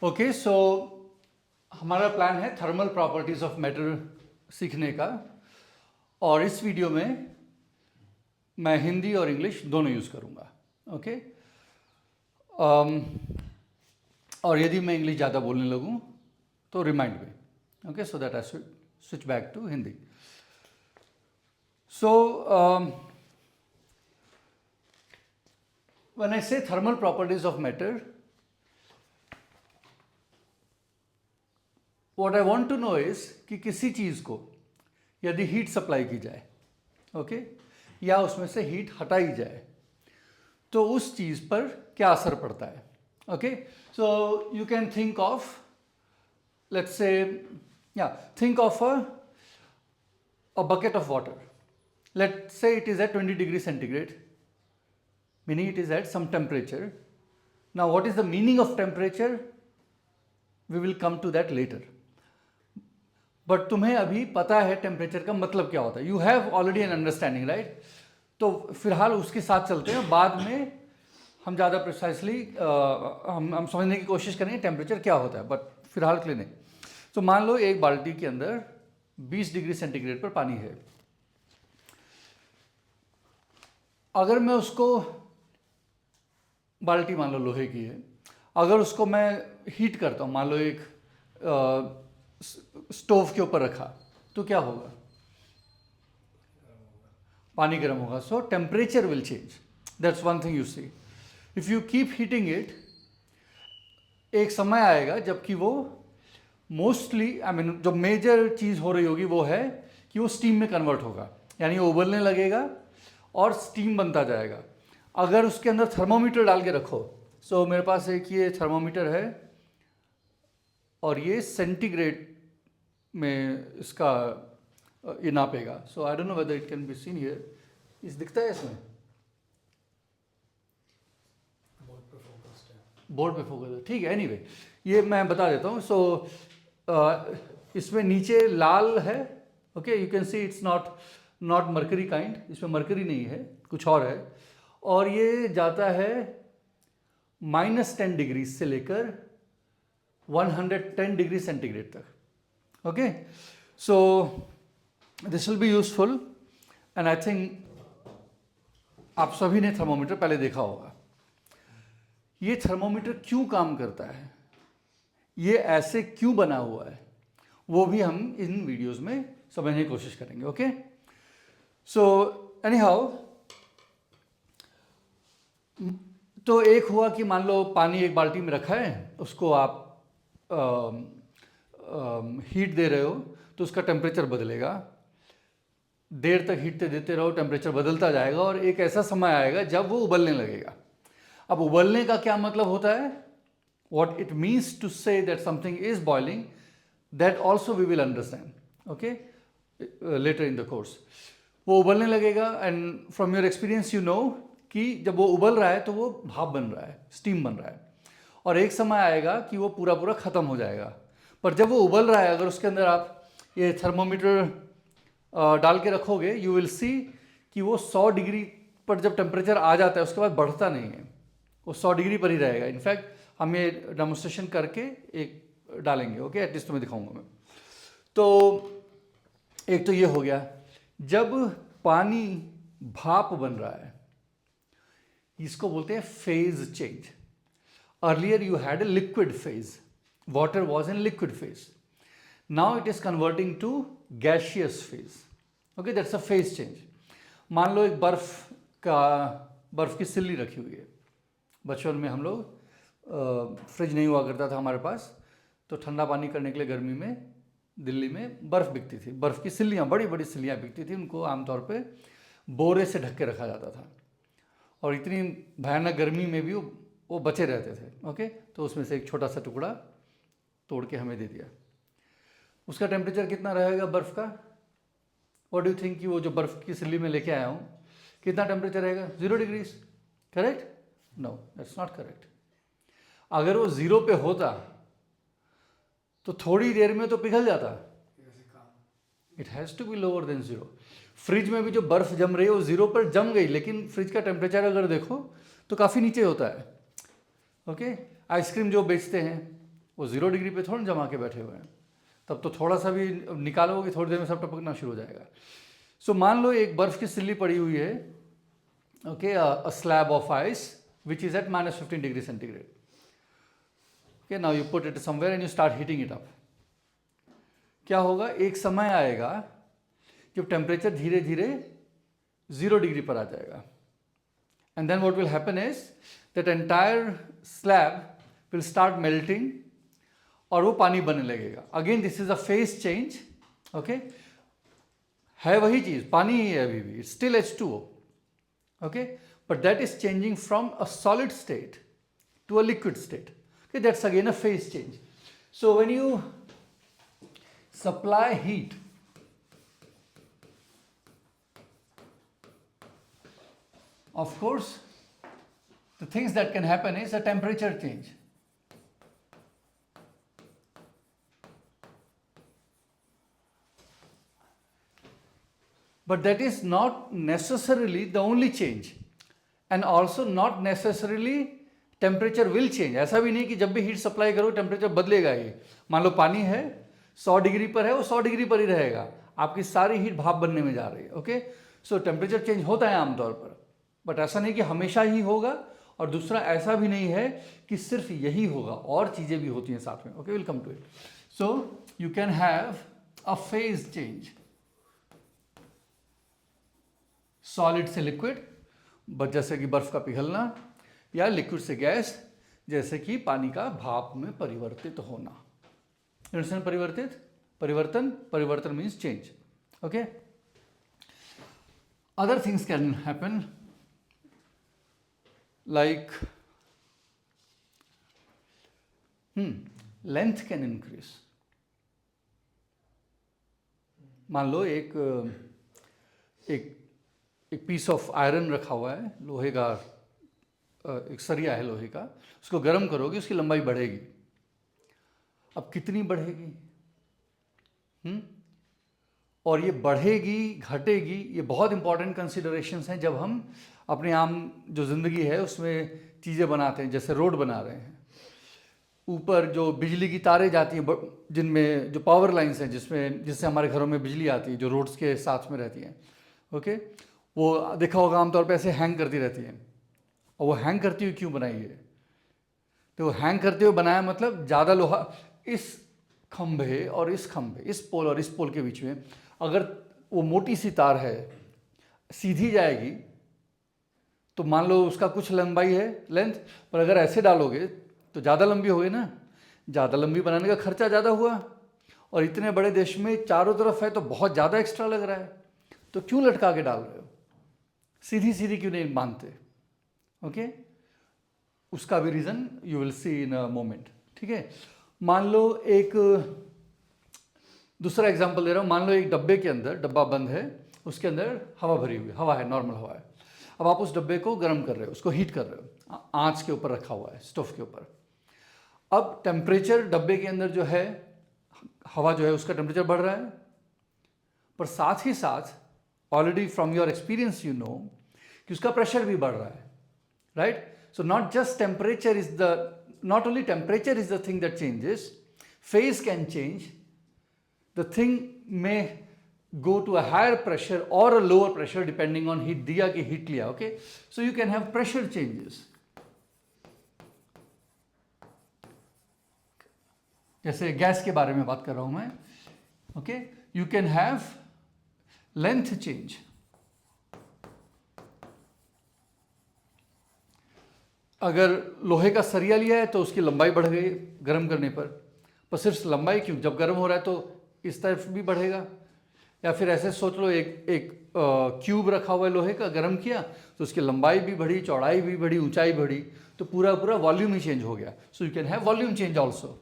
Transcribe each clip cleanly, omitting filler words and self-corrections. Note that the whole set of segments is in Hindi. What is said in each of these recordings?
ओके, सो हमारा प्लान है थर्मल प्रॉपर्टीज ऑफ मैटर सीखने का। और इस वीडियो में मैं हिंदी और इंग्लिश दोनों यूज़ करूँगा। ओके, और यदि मैं इंग्लिश ज़्यादा बोलने लगूँ तो remind me, okay, so that I should switch back to Hindi. So when I say thermal properties of matter, what I want to know is कि किसी चीज़ को यदि हीट सप्लाई की जाए, ओके, या उसमें से हीट हटाई जाए तो उस चीज़ पर क्या असर पड़ता है। Okay, so you can think of, let's say, या think of a bucket of water. Let's say it is at 20 degrees centigrade, meaning it is at some temperature. Now what is the meaning of temperature? We will come to that later. But तुम्हें अभी पता है टेम्परेचर का मतलब क्या होता है, you have already an understanding, right. तो फिलहाल उसके साथ चलते हैं, बाद में हम ज़्यादा प्रिसाइसली हम समझने की कोशिश करेंगे टेम्परेचर क्या होता है, बट फिलहाल के लिए नहीं। तो मान लो एक बाल्टी के अंदर 20 डिग्री सेंटीग्रेड पर पानी है। अगर मैं उसको, बाल्टी मान लो लोहे की है, अगर उसको मैं हीट करता हूँ, मान लो एक स्टोव के ऊपर रखा, तो क्या होगा, पानी गर्म होगा। So temperature will change, that's one thing you see. If you keep heating it, एक समय आएगा जबकि वो मोस्टली, आई मीन जो मेजर चीज़ हो रही होगी वो है कि वो स्टीम में कन्वर्ट होगा, यानी वो उबलने लगेगा और स्टीम बनता जाएगा। अगर उसके अंदर थर्मोमीटर डाल के रखो, सो मेरे पास एक ये थर्मोमीटर है और ये सेंटीग्रेड में इसका ये नापेगा। So I don't know whether it can be seen here, इस दिखता है इसमें, बोर्ड पे फोकस है, ठीक है। एनीवे, ये मैं बता देता हूँ। सो इसमें नीचे लाल है, okay, you can see it's not mercury kind, इसमें मरकरी नहीं है, कुछ और है। और ये जाता है -10 डिग्री से लेकर 110 डिग्री सेंटीग्रेड तक। Okay, so this will be useful and I think आप सभी ने थर्मोमीटर पहले देखा होगा। ये थर्मोमीटर क्यों काम करता है, ये ऐसे क्यों बना हुआ है, वो भी हम इन वीडियोस में समझने की कोशिश करेंगे। ओके, सो एनी हाउ, तो एक हुआ कि मान लो पानी एक बाल्टी में रखा है, उसको आप हीट दे रहे हो तो उसका टेम्परेचर बदलेगा, देर तक हीट देते रहो, टेम्परेचर बदलता जाएगा और एक ऐसा समय आएगा जब वो उबलने लगेगा। अब उबलने का क्या मतलब होता है, what it means to say that something is boiling, that also we will understand, okay, later in the course. वो उबलने लगेगा and from your experience you know कि जब वो उबल रहा है तो वो भाप बन रहा है, स्टीम बन रहा है, और एक समय आएगा कि वो पूरा पूरा ख़त्म हो जाएगा। पर जब वो उबल रहा है, अगर उसके अंदर आप ये थर्मोमीटर डाल के रखोगे, यू विल सी कि वो 100 डिग्री पर जब टेम्परेचर आ जाता है उसके बाद बढ़ता नहीं है, वो 100 डिग्री पर ही रहेगा। इनफैक्ट हम ये डेमोन्स्ट्रेशन करके एक डालेंगे, ओके, एटलीस्ट तुम्हें दिखाऊंगा मैं। तो एक तो ये हो गया, जब पानी भाप बन रहा है, इसको बोलते हैं phase change. Earlier you had a liquid phase, water was in liquid phase, now it is converting to gaseous phase, okay, that's a phase change. मान लो एक बर्फ की सिल्ली रखी हुई है। बचपन में हम लोग, फ्रिज नहीं हुआ करता था हमारे पास, तो ठंडा पानी करने के लिए गर्मी में दिल्ली में बर्फ़ बिकती थी, बर्फ़ की सिल्लियाँ, बड़ी बड़ी सिल्लियाँ बिकती थी, उनको आमतौर पे बोरे से ढक के रखा जाता था और इतनी भयानक गर्मी में भी वो बचे रहते थे। ओके, तो उसमें से एक छोटा सा टुकड़ा तोड़ के हमें दे दिया। उसका टेम्परेचर कितना रहेगा बर्फ़ का, व्हाट डू यू थिंक, कि वो जो बर्फ़ की सिल्ली में लेके आया हूँ, कितना टेम्परेचर रहेगा, 0 degrees, correct? No, that's not correct. अगर वो 0 पे होता तो थोड़ी देर में तो पिघल जाता, it has to be lower than 0। Fridge में भी जो बर्फ़ जम रही है वो 0 पर जम गई, लेकिन फ्रिज का टेम्परेचर अगर देखो तो काफ़ी नीचे होता है। ओके, आइसक्रीम जो बेचते हैं वो 0 डिग्री पे थोड़ा जमा के बैठे हुए हैं, तब तो थोड़ा सा भी निकालोगे थोड़ी देर में सब टपकना शुरू हो जाएगा। सो मान लो एक बर्फ की सिल्ली पड़ी हुई है, okay, a slab of ice which is at -15 degree centigrade. Okay, now you put it somewhere and you start heating it up. क्या होगा, एक समय आएगा जब टेम्परेचर धीरे धीरे 0 डिग्री पर आ जाएगा, and then what will happen is that entire slab will start melting और वो पानी बनने लगेगा। Again this is a phase change, okay, है वही चीज, पानी ही है अभी भी, it's still H2O, okay, but that is changing from a solid state to a liquid state. Okay, that's again a phase change. So when you supply heat, of course, the things that can happen is a temperature change. But that is not necessarily the only change, and also not necessarily temperature will change. ऐसा भी नहीं कि जब भी हीट सप्लाई करो टेम्परेचर बदलेगा ही। मान लो पानी है 100 डिग्री पर है, वो 100 डिग्री पर ही रहेगा, आपकी सारी हीट भाप बनने में जा रही है। ओके, सो टेम्परेचर चेंज होता है आमतौर पर, बट ऐसा नहीं कि हमेशा ही होगा, और दूसरा ऐसा भी नहीं है कि सिर्फ यही होगा, और चीज़ें भी होती हैं साथ में। Okay, will come to it. So you can have a phase change, solid से लिक्विड, बस जैसे कि बर्फ का पिघलना, या लिक्विड से गैस जैसे कि पानी का भाप में परिवर्तित होना। परिवर्तन means change. Okay, other things can happen like length can increase. मान लो एक पीस ऑफ आयरन रखा हुआ है, लोहे का एक सरिया है लोहे का, उसको गर्म करोगे उसकी लंबाई बढ़ेगी। अब कितनी बढ़ेगी? और ये बढ़ेगी घटेगी, ये बहुत इंपॉर्टेंट कंसिडरेशंस हैं जब हम अपने आम जो ज़िंदगी है उसमें चीज़ें बनाते हैं। जैसे रोड बना रहे हैं, ऊपर जो बिजली की तारें जाती हैं, जिनमें जो पावर लाइंस हैं जिससे हमारे घरों में बिजली आती है, जो रोड्स के साथ में रहती हैं। ओके, वो देखा होगा आमतौर पे ऐसे हैंग करती रहती हैं। और वो हैंग करती हुई क्यों बनाई है? तो वो हैंग करते हुए बनाया मतलब ज़्यादा लोहा इस खंभे और इस खंभे, इस पोल और इस पोल के बीच में, अगर वो मोटी सी तार है सीधी जाएगी तो मान लो उसका कुछ लंबाई है, लेंथ, पर अगर ऐसे डालोगे तो ज़्यादा लंबी हो गई ना। ज़्यादा लंबी बनाने का खर्चा ज़्यादा हुआ, और इतने बड़े देश में चारों तरफ है तो बहुत ज़्यादा एक्स्ट्रा लग रहा है, तो क्यों लटका के डाल रहे हो? सीधी सीधी क्यों नहीं बांधते? ओके, उसका भी reason you will see in a moment. ठीक है, मान लो एक दूसरा एग्जांपल दे रहा हूँ। मान लो एक डब्बे के अंदर, डब्बा बंद है, उसके अंदर हवा भरी हुई, हवा है, नॉर्मल हवा है। अब आप उस डब्बे को गर्म कर रहे हो, उसको हीट कर रहे हो, आंच के ऊपर रखा हुआ है, स्टोव के ऊपर। अब टेम्परेचर डब्बे के अंदर जो है, हवा जो है उसका टेम्परेचर बढ़ रहा है, पर साथ ही साथ already from your experience you know कि उसका प्रेशर भी बढ़ रहा है, right? So not only temperature is the thing that changes, phase can change. The thing may go to a higher pressure or a lower pressure depending on heat दिया कि heat लिया। Okay, so you can have pressure changes. जैसे गैस के बारे में बात कर रहा हूं मैं। Okay, you can have length change. अगर लोहे का सरिया लिया है तो उसकी लंबाई बढ़ गई गर्म करने पर सिर्फ लंबाई क्यों, जब गर्म हो रहा है तो इस तरफ भी बढ़ेगा। या फिर ऐसे सोच लो, एक क्यूब रखा हुआ है लोहे का, गर्म किया तो उसकी लंबाई भी बढ़ी, चौड़ाई भी बढ़ी, ऊंचाई बढ़ी, तो पूरा वॉल्यूम ही चेंज हो गया। सो you can have volume change also.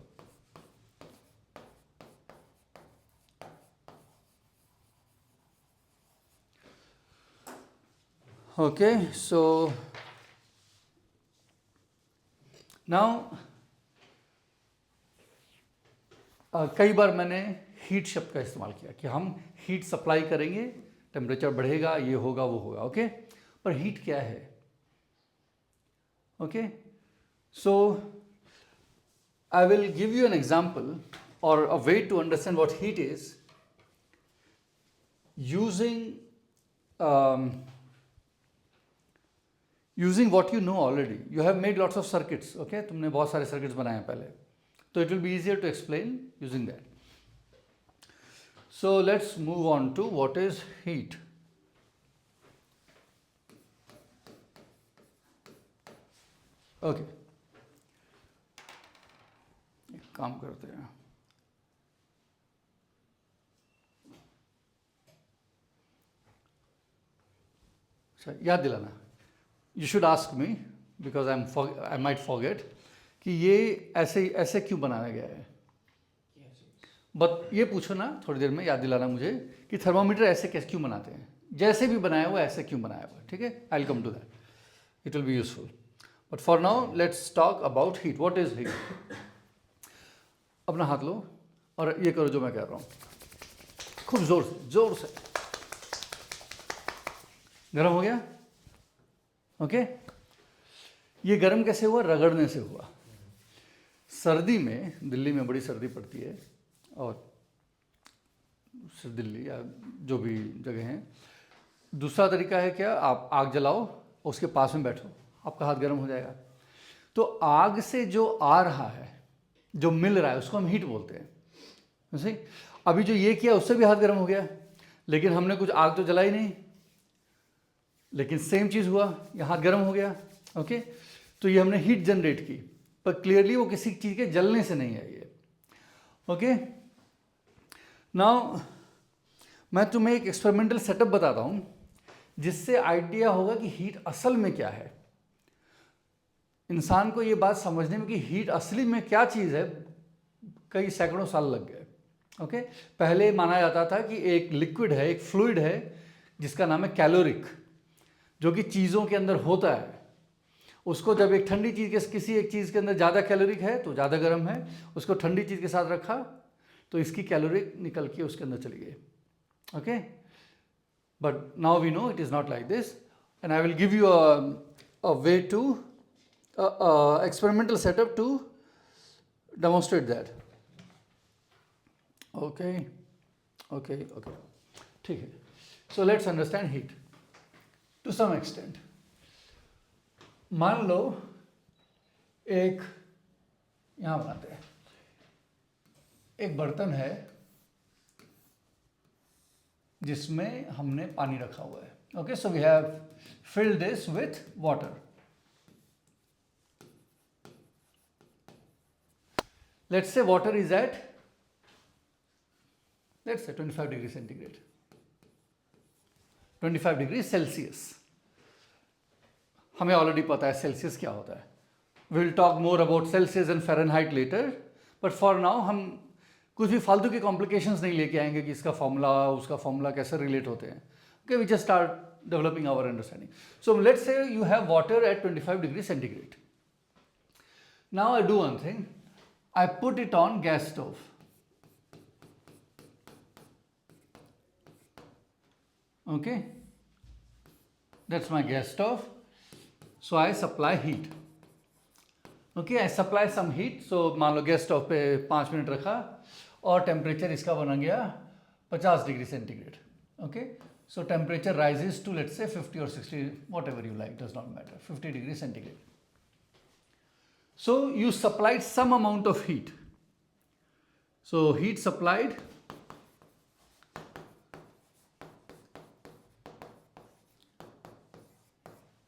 Okay, so now कई बार मैंने हीट शब्द का इस्तेमाल किया कि हम हीट सप्लाई करेंगे, टेम्परेचर बढ़ेगा, ये होगा वो होगा। ओके, पर हीट क्या है? Okay, so I will give you an example or a way to understand what heat is using using what you know already. You have made lots of circuits, okay? तुमने बहुत सारे circuits बनाए हैं पहले, तो it will be easier to explain using that. So let's move on to what is heat. Okay. एक काम करते हैं. अच्छा, याद दिलाना. You should ask me because I might forget कि ये ऐसे ऐसे क्यों बनाया गया है. बट ये पूछो ना थोड़ी देर में, याद दिलाना मुझे कि थर्मामीटर ऐसे कैसे क्यों बनाते हैं, जैसे भी बनाया हुआ ऐसे क्यों बनाया हुआ. ठीक है, I will come to that, it will be useful. But for now let's talk about heat. What is heat? अपना हाथ लो और ये करो जो मैं कह रहा हूँ, खूब जोर से, जोर से. गर्म हो गया? ओके. ये गर्म कैसे हुआ? रगड़ने से हुआ. सर्दी में, दिल्ली में बड़ी सर्दी पड़ती है, और दिल्ली या जो भी जगह हैं, दूसरा तरीका है क्या, आप आग जलाओ, उसके पास में बैठो, आपका हाथ गर्म हो जाएगा. तो आग से जो आ रहा है, जो मिल रहा है, उसको हम हीट बोलते हैं. सही. अभी जो ये किया उससे भी हाथ गर्म हो गया, लेकिन हमने कुछ आग तो जलाई नहीं, लेकिन सेम चीज़ हुआ, ये हाथ गर्म हो गया. ओके. तो ये हमने हीट जनरेट की, पर क्लियरली वो किसी चीज़ के जलने से नहीं आई है. ओके. नाउ मैं तुम्हें एक एक्सपेरिमेंटल सेटअप बताता हूँ जिससे आइडिया होगा कि हीट असल में क्या है. इंसान को ये बात समझने में कि हीट असली में क्या चीज़ है, कई सैकड़ों साल लग गए. ओके. पहले माना जाता था कि एक लिक्विड है, एक फ्लूइड है जिसका नाम है कैलोरिक, जो कि चीज़ों के अंदर होता है. उसको जब एक ठंडी चीज़ के, किसी एक चीज़ के अंदर ज़्यादा कैलोरिक है तो ज़्यादा गर्म है, उसको ठंडी चीज़ के साथ रखा तो इसकी कैलोरी निकल के उसके अंदर चली गई. Okay. But now we know it is not like this, and I will give you a way to experimental setup to demonstrate that. Okay okay okay. ठीक है. So let's understand heat to some extent. मान लो एक, यहाँ बनाते हैं, एक बर्तन है जिसमें हमने पानी रखा हुआ है. Okay. So we have filled this with water. Let's say water is at, let's say 25 degree centigrade, 25 degree Celsius. हमें ऑलरेडी पता है सेल्सियस क्या होता है. We will talk more about Celsius and Fahrenheit later, but for now हम कुछ भी फालतू के कॉम्प्लिकेशंस नहीं लेके आएंगे कि इसका फॉर्मूला उसका फॉर्मूला कैसे रिलेट होते हैं. Okay. We just start developing our understanding. So let's say you have water at 25 degree centigrade. Now I do one thing, I put it on gas stove. Okay. That's my gas stove. So I supply heat. Okay, I supply some heat. So मान लो गैस स्टोव पे 5 मिनट रखा और टेम्परेचर इसका बना गया 50 degree centigrade. Okay. So temperature rises to let's say 50 or 60, whatever you like, does not matter, 50 degree centigrade. So you supplied some amount of heat. So heat supplied,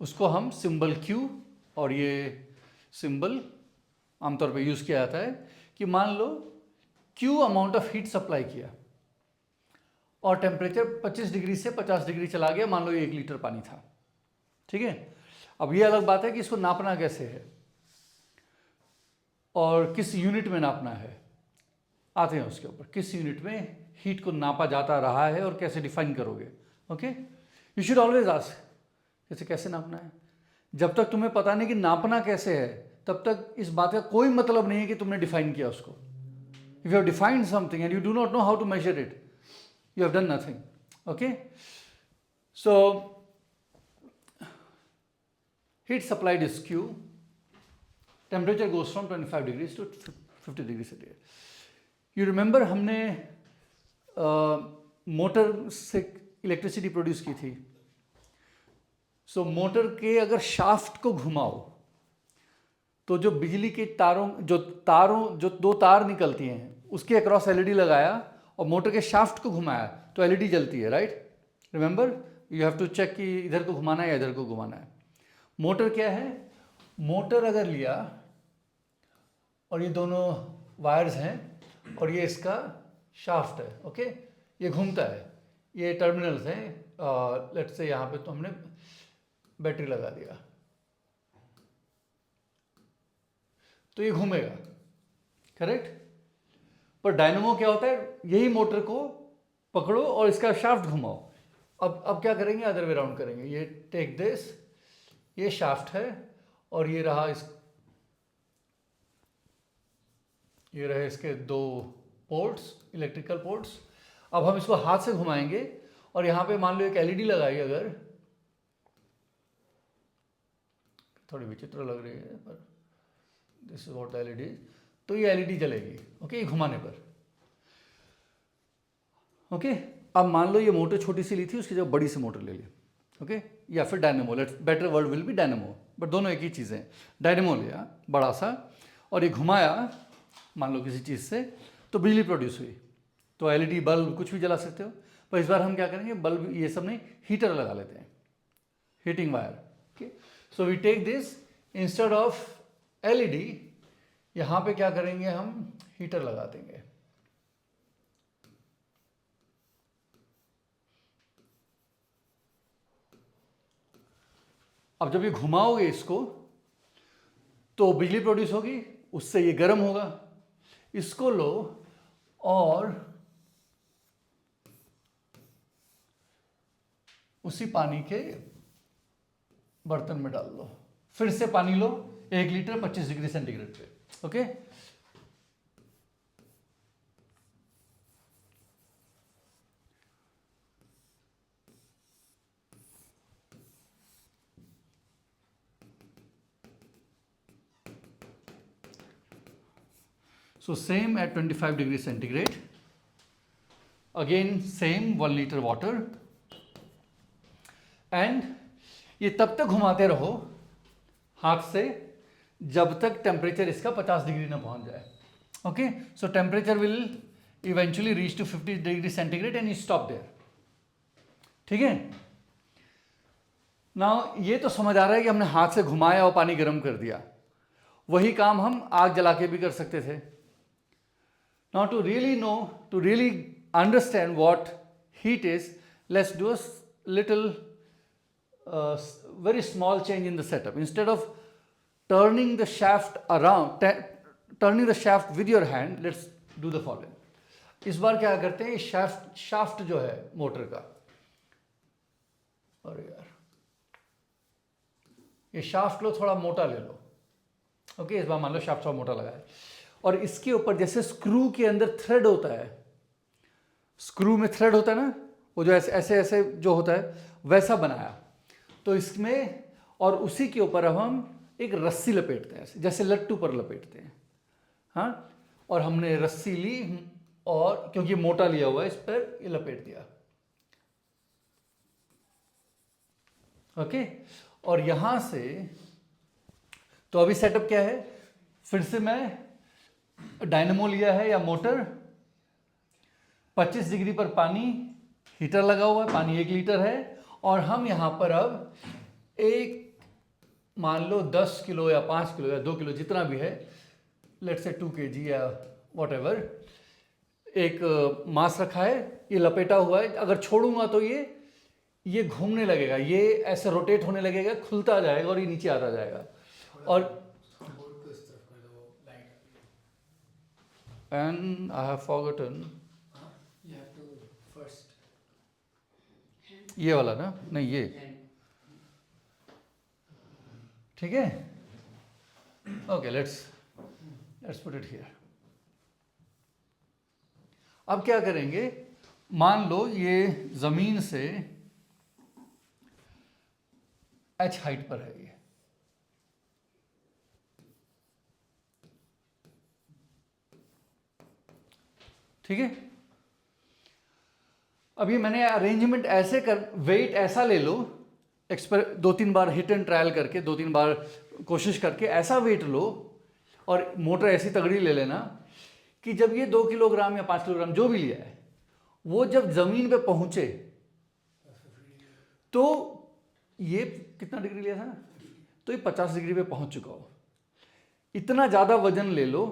उसको हम सिंबल Q, और ये सिंबल आमतौर पे यूज़ किया जाता है कि मान लो Q amount of heat supply किया और टेम्परेचर 25 डिग्री से 50 डिग्री चला गया. मान लो ये 1 लीटर पानी था. ठीक है. अब ये अलग बात है कि इसको नापना कैसे है और किस यूनिट में नापना है. आते हैं उसके ऊपर, किस यूनिट में हीट को नापा जाता रहा है और कैसे डिफाइन करोगे. Okay. You should always ask इसे कैसे नापना है. जब तक तुम्हें पता नहीं कि नापना कैसे है, तब तक इस बात का कोई मतलब नहीं है कि तुमने डिफाइन किया उसको. If you have defined something and you do not know how to measure it, you have done nothing. Okay. So heat supplied is Q. Temperature goes from 25 degrees to 50 degree centigrade. You remember हमने मोटर से इलेक्ट्रिसिटी प्रोड्यूस की थी। सो मोटर के अगर शाफ्ट को घुमाओ तो जो बिजली के जो दो तार निकलती हैं उसके अक्रॉस एलईडी लगाया और मोटर के शाफ्ट को घुमाया तो एलईडी जलती है, right? Remember, you have to check कि इधर को घुमाना है या इधर को घुमाना है। मोटर क्या है? मोटर अगर लिया और ये दोनों वायर्स हैं और ये इसका शाफ्ट है, ओके, ये घूमता है, ये टर्मिनल्स हैं, लेट्स से यहाँ पे तो हमने बैटरी लगा दिया तो ये घूमेगा, करेक्ट? पर डायनेमो क्या होता है? यही मोटर को पकड़ो और इसका शाफ्ट घुमाओ। अब क्या करेंगे? अदर वे राउंड करेंगे। ये टेक दिस, ये शाफ्ट है और ये रहा ये रहे इसके दो पोर्ट्स, इलेक्ट्रिकल पोर्ट्स। अब हम इसको हाथ से घुमाएंगे और यहाँ पे मान लो एक एलईडी लगाई, अगर थोड़ी विचित्र लग रही है पर this is what the LED, तो ये एलईडी जलेगी, ओके, घुमाने पर, ओके। अब मान लो ये मोटर छोटी सी ली थी, उसकी जगह बड़ी सी मोटर ले ली, ओके, या फिर dynamo, let's better word will be dynamo, but दोनों एक ही चीज़ें। डायनेमो लिया बड़ा सा और ये घुमाया मान लो किसी चीज़ से, तो बिजली प्रोड्यूस हुई। तो एलईडी बल्ब कुछ भी जला सकते हो, पर इस बार हम क्या करेंगे? बल्ब ये सब नहीं, हीटर लगा लेते हैं, heating wire, okay. So we take this, instead of LED यहाँ पे क्या करेंगे? हम हीटर लगा देंगे। अब जब ये घुमाओगे इसको तो बिजली प्रोड्यूस होगी, उससे ये गर्म होगा। इसको लो और उसी पानी के बर्तन में डाल लो, फिर से पानी लो 1 लीटर 25 डिग्री सेंटीग्रेड पे, okay. So same at 25 degree centigrade. Again same 1 liter water. And ये तब तक घुमाते रहो हाथ से जब तक टेम्परेचर इसका 50 डिग्री ना पहुंच जाए, okay. So temperature will eventually reach to 50 degree centigrade and you stop there, ठीक है। नाउ ये तो समझ आ रहा है कि हमने हाथ से घुमाया और पानी गर्म कर दिया। वही काम हम आग जला के भी कर सकते थे। Now to really know, to really understand what heat is, let's do a little very small change in the setup. Instead of turning the shaft around, turning the shaft with your hand, let's do the following. इस बार क्या करते हैं? शाफ्ट जो है मोटर का, अरे यार, ये शाफ्ट लो, थोड़ा मोटा ले लो, ओके। इस बार मान लो शाफ्ट थोड़ा मोटा लगा है और इसके ऊपर जैसे स्क्रू के अंदर थ्रेड होता है, स्क्रू में थ्रेड होता है ना, वो जो ऐसे ऐसे जो होता है वैसा बनाया, तो इसमें और उसी के ऊपर अब हम एक रस्सी लपेटते हैं, जैसे लट्टू पर लपेटते हैं, हाँ। और हमने रस्सी ली और क्योंकि मोटा लिया हुआ है इस पर ये लपेट दिया, ओके। और यहां से तो अभी सेटअप क्या है? फिर से मैं डायनेमो लिया है या मोटर, 25 डिग्री पर पानी, हीटर लगा हुआ है, पानी 1 लीटर है और हम यहाँ पर अब एक मान लो 10 किलो या 5 किलो या 2 किलो जितना भी है, लेट्स से 2 kg या व्हाटएवर, एक मास रखा है, ये लपेटा हुआ है। अगर छोड़ूंगा तो ये घूमने लगेगा, ये ऐसे रोटेट होने लगेगा, खुलता जाएगा और ये नीचे आता जाएगा। और and I have forgotten, You have to first ये वाला ना, नहीं ये, ठीक है, okay. Let's put it here. अब क्या करेंगे? मान लो ये जमीन से h हाइट पर है ये, ठीक है। अभी मैंने अरेंजमेंट ऐसे कर, वेट ऐसा ले लो, 2-3 बार हिट एंड ट्रायल करके, 2-3 बार कोशिश करके ऐसा वेट लो, और मोटर ऐसी तगड़ी ले लेना कि जब ये 2 किलोग्राम या 5 किलोग्राम जो भी लिया है, वो जब जमीन पे पहुंचे तो ये कितना डिग्री लिया था, तो ये 50 डिग्री पे पहुंच चुका हो। इतना ज़्यादा वजन ले लो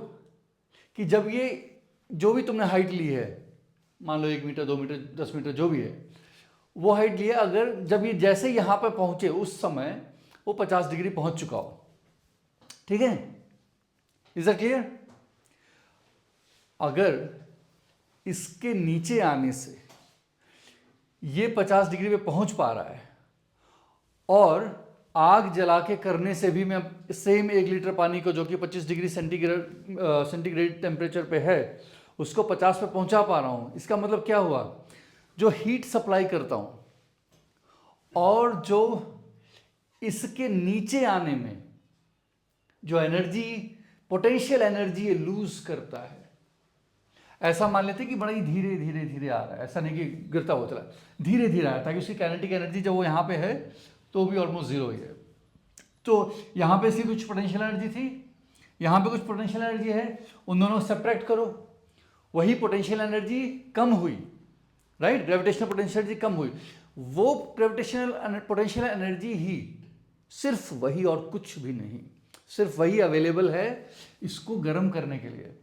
कि जब ये जो भी तुमने हाइट ली है, मान लो 1 मीटर, 2 मीटर, 10 मीटर जो भी है, वो हाइट लिया, अगर जब ये जैसे यहाँ पर पहुंचे उस समय वो 50 डिग्री पहुंच चुका हो। ठीक है, इज दैट क्लियर? अगर इसके नीचे आने से ये 50 डिग्री पे पहुंच पा रहा है, और आग जला के करने से भी मैं सेम 1 लीटर पानी को, जो कि 25 डिग्री सेंटीग्रेड टेम्परेचर पे है, उसको 50 पे पहुंचा पा रहा हूं, इसका मतलब क्या हुआ, जो हीट सप्लाई करता हूं और जो इसके नीचे आने में जो एनर्जी, पोटेंशियल एनर्जी ये लूज करता है, ऐसा मान लेते कि बड़ा ही धीरे धीरे धीरे आ रहा है, ऐसा नहीं कि गिरता हुआ चला, धीरे धीरे आ रहा है, ताकि उसकी काइनेटिक एनर्जी जब वो यहाँ पे है तो भी ऑलमोस्ट जीरो ही है। तो यहाँ पे इसकी कुछ पोटेंशियल एनर्जी थी, यहाँ पे कुछ पोटेंशियल एनर्जी है, उन दोनों को सेपरेट करो, वही पोटेंशियल एनर्जी कम हुई, राइट, ग्रेविटेशनल पोटेंशियल एनर्जी कम हुई, वो ग्रेविटेशनल पोटेंशियल एनर्जी ही, सिर्फ वही और कुछ भी नहीं, सिर्फ वही अवेलेबल है इसको गर्म करने के लिए।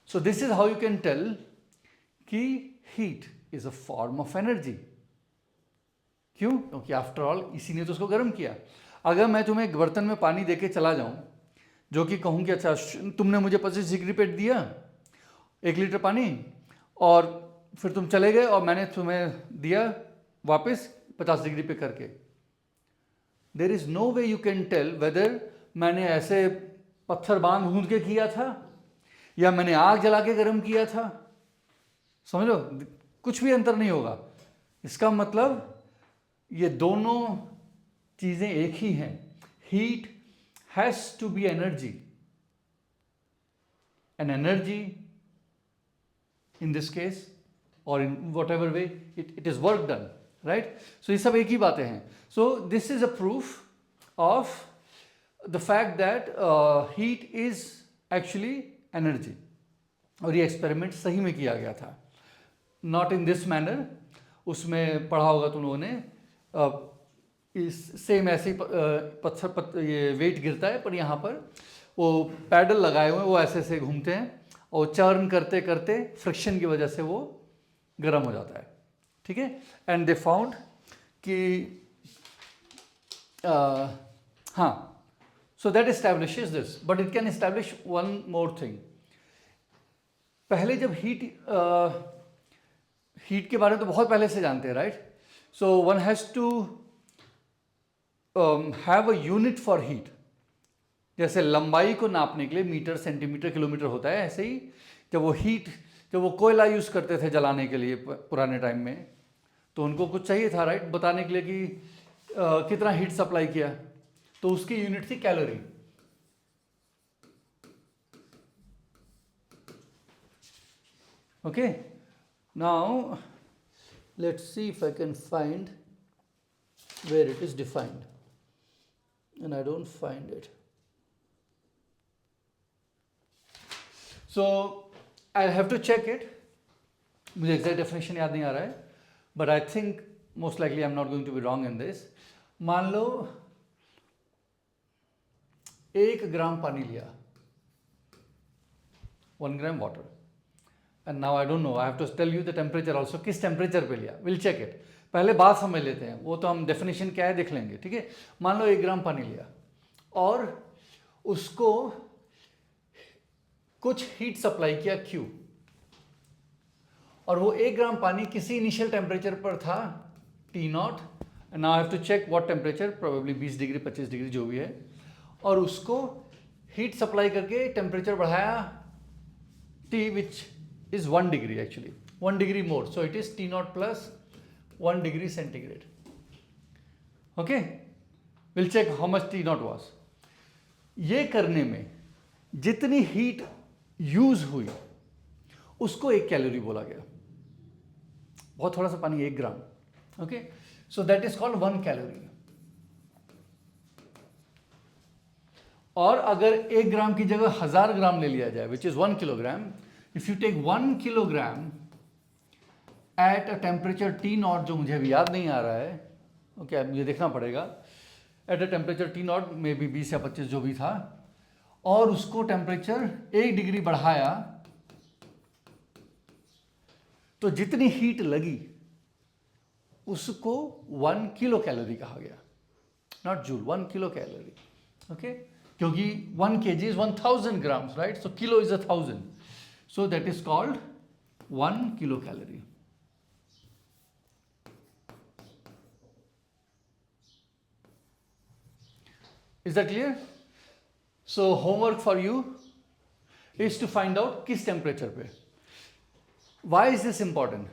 So this is how you can tell कि heat is a form of energy. क्यों? क्योंकि आफ्टर ऑल इसी ने तो उसको गर्म किया। अगर मैं तुम्हें एक बर्तन में पानी देके चला जाऊं, जो कि कहूं कि अच्छा तुमने मुझे 25 डिग्री पे दिया 1 लीटर पानी, और फिर तुम चले गए और मैंने तुम्हें दिया वापस 50 डिग्री पे करके, there is no way you can tell whether मैंने ऐसे पत्थर बांध गूंद के किया था या मैंने आग जला के गर्म किया था। समझ लो, कुछ भी अंतर नहीं होगा। इसका मतलब ये दोनों चीजें एक ही हैं। Heat has to be energy, an energy in this case or in whatever way it is work done, right? So ये सब एक ही बातें हैं। So this is a proof of the fact that heat is actually energy, और ये एक्सपेरिमेंट सही में किया गया था, not in this manner। उसमें पढ़ा होगा तुम लोगों ने, इस सेम ऐसे पत्थर ये वेट गिरता है, पर यहाँ पर वो पैडल लगाए हुए हैं, वो ऐसे ऐसे घूमते हैं और चर्न करते करते फ्रिक्शन की वजह से वो गर्म हो जाता है। ठीक है, एंड दे फाउंड कि हाँ, so that establishes this, but it can establish one more thing. पहले जब हीट के बारे में तो बहुत पहले से जानते हैं, right? So one has to have a unit for heat. जैसे लंबाई को नापने के लिए मीटर, सेंटीमीटर, किलोमीटर होता है, ऐसे ही जब वो कोयला यूज़ करते थे जलाने के लिए पुराने टाइम में, तो उनको कुछ चाहिए था, राइट, बताने के लिए कि कितना हीट सप्लाई किया, तो उसकी यूनिट थी calorie. Okay, now let's see if I can find where it is defined, and I don't find it. So I have to check it. मुझे एग्जैक्ट डेफिनेशन याद नहीं आ रहा है, but I think most likely I am not going to be wrong in this. मान लो 1 ग्राम पानी लिया, 1 gram water, and now I don't know, I have to tell you the temperature also, किस टेम्परेचर पे लिया, विल चेक इट। पहले बात समझ लेते हैं, वो तो हम डेफिनेशन क्या है देख लेंगे। ठीक है, मान लो 1 ग्राम पानी लिया और उसको कुछ हीट सप्लाई किया Q, और वो 1 ग्राम पानी किसी इनिशियल टेम्परेचर पर था T0, and now I have to check what temperature, probably 20 degree 25 degree जो भी है, और उसको हीट सप्लाई करके टेम्परेचर बढ़ाया T, which is 1 degree, actually 1 degree more, so it is T0 plus 1 degree centigrade. Okay, will check how much T0 was. ये करने में जितनी हीट यूज हुई उसको 1 कैलोरी बोला गया। बहुत थोड़ा सा पानी, 1 gram. Okay, so that is called 1 calorie. और अगर 1 ग्राम की जगह 1000 ग्राम ले लिया जाए, which is 1 kilogram, if you take 1 kilogram at a temperature T nought, जो मुझे अभी याद नहीं आ रहा है, ओके मुझे देखना पड़ेगा, eight a temperature T not may be 20 या 25 जो भी था, और उसको टेम्परेचर 1 डिग्री बढ़ाया, तो जितनी हीट लगी उसको 1 किलो कैलोरी कहा गया, not joule, 1 kilo calorie. Okay, क्योंकि 1 kg is 1000 grams, right? So kilo is 1000, so that is called 1 kilo calorie. Is that clear? So homework for you is to find out किस टेम्परेचर पे। Why is this important?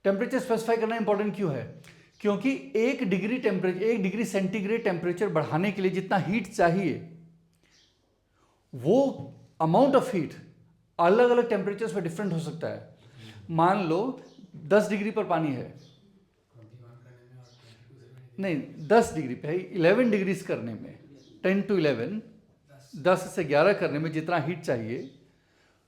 Temperature specify करना इंपॉर्टेंट क्यों है? क्योंकि 1 degree temperature, 1 degree centigrade temperature बढ़ाने के लिए जितना हीट चाहिए, वो अमाउंट ऑफ हीट अलग अलग टेम्परेचर्स पे डिफरेंट हो सकता है। मान लो 10 डिग्री पर पानी है, नहीं 10 डिग्री पे है, 11 डिग्रीज करने में, 10 to 11, 10 से 11 करने में जितना हीट चाहिए,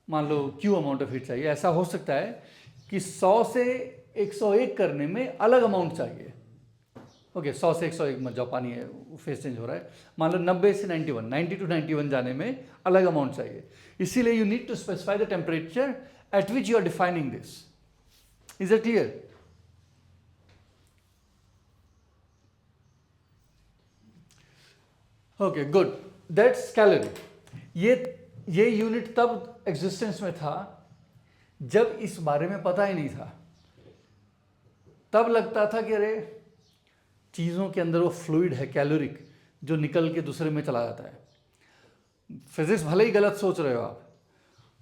मान लो क्यू अमाउंट ऑफ हीट चाहिए, ऐसा हो सकता है कि 100 से 101 करने में अलग अमाउंट चाहिए। ओके, 100 से 101 में जो पानी है वो फेस चेंज हो रहा है, मान लो 90 से 91, 90 to 91 जाने में अलग अमाउंट चाहिए। इसीलिए you need to specify the temperature at which you are defining this. Is it clear? Okay, good, that's calorie. ये यूनिट तब एग्जिस्टेंस में था जब इस बारे में पता ही नहीं था। तब लगता था कि अरे चीज़ों के अंदर वो फ्लूइड है कैलोरिक, जो निकल के दूसरे में चला जाता है। फिजिक्स भले ही गलत सोच रहे हो आप,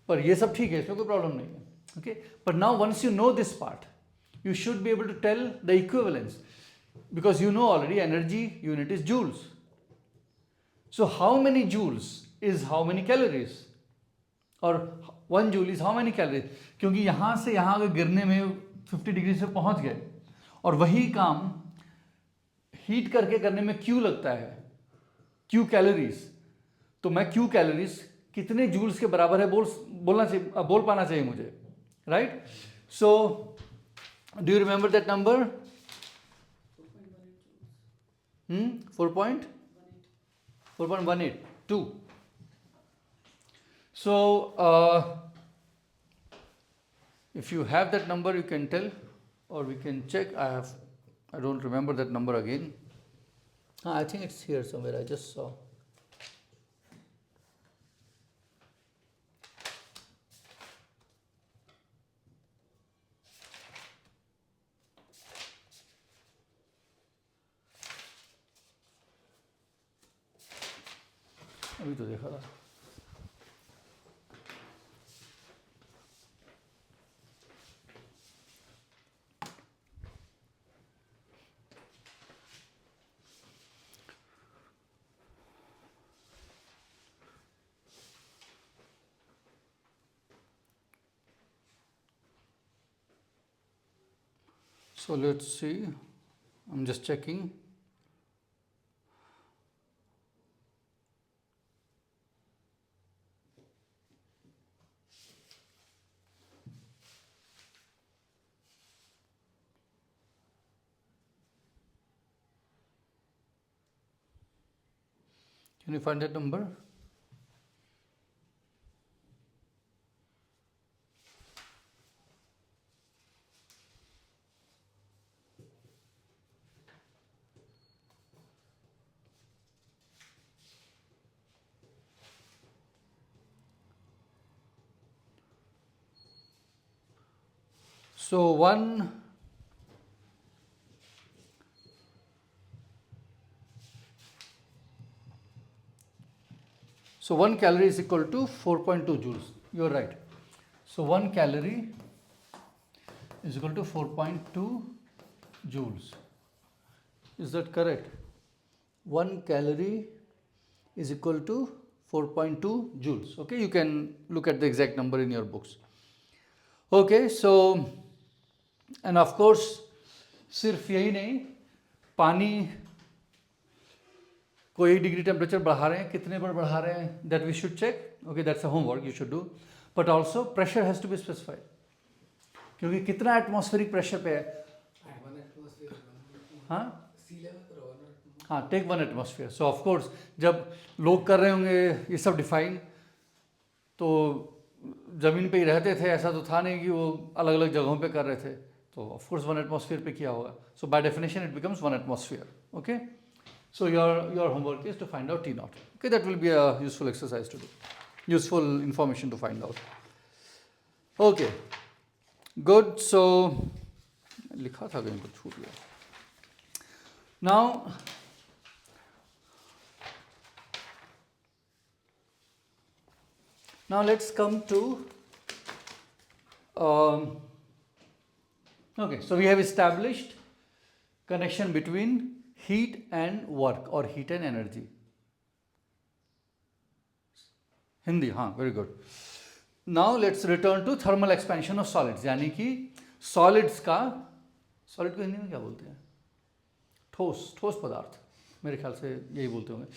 पर ये सब ठीक है, इसमें कोई प्रॉब्लम नहीं है। ओके, पर now once you know this part, you should be able to tell the equivalence, because you know already energy unit is joules. So how many joules is how many calories, और 1 joule is how many calories. क्योंकि यहाँ से यहाँ अगर गिरने में 50 डिग्री से पहुँच गए, और वही काम हीट करके करने में क्यू लगता है, क्यू कैलोरीज, तो मैं क्यू कैलोरीज कितने जूल्स के बराबर है बोल पाना चाहिए मुझे, right? So do you remember that number? 4.18 So if you have that number, you can tell, or we can check. I don't remember that number again. I think it's here somewhere, I just saw. अभी तो देखा था। So let's see, I'm just checking. Can you find that number? So 1 calorie is equal to 4.2 joules. You are right. So 1 calorie is equal to 4.2 joules. Is that correct? 1 calorie is equal to 4.2 joules. Okay, you can look at the exact number in your books. Okay, so and of course सिर्फ यही नहीं, पानी को 1 डिग्री टेम्परेचर बढ़ा रहे हैं, कितने पर बढ़ा रहे हैं, that we should check. Okay, that's a homework you should do. But also pressure has to be specified, क्योंकि कितना एटमॉस्फेरिक प्रेशर पे है. At 1 atmosphere, हाँ sea level पर होगा ना. हाँ, take 1 atmosphere. So of course जब लोग कर रहे होंगे ये सब डिफाइन, तो ज़मीन पे ही रहते थे, ऐसा तो था नहीं कि वो अलग अलग जगहों पे कर रहे थे. तो ऑफ कोर्स 1 एटमॉस्फेयर पे किया होगा. So by definition it becomes 1 atmosphere. Okay, so your homework is to find out T naught. Okay, that will be a useful exercise to do, useful information to find out. Okay, good. So लिखा था कहीं पर, छूट गया. Now let's come to okay, so we have established connection between heat and work or heat and energy. Hindi, हाँ, very good. Now let's return to thermal expansion of solids, यानी कि solids का, solid को हिंदी में क्या बोलते हैं, ठोस पदार्थ, मेरे ख्याल से यही बोलते होंगे.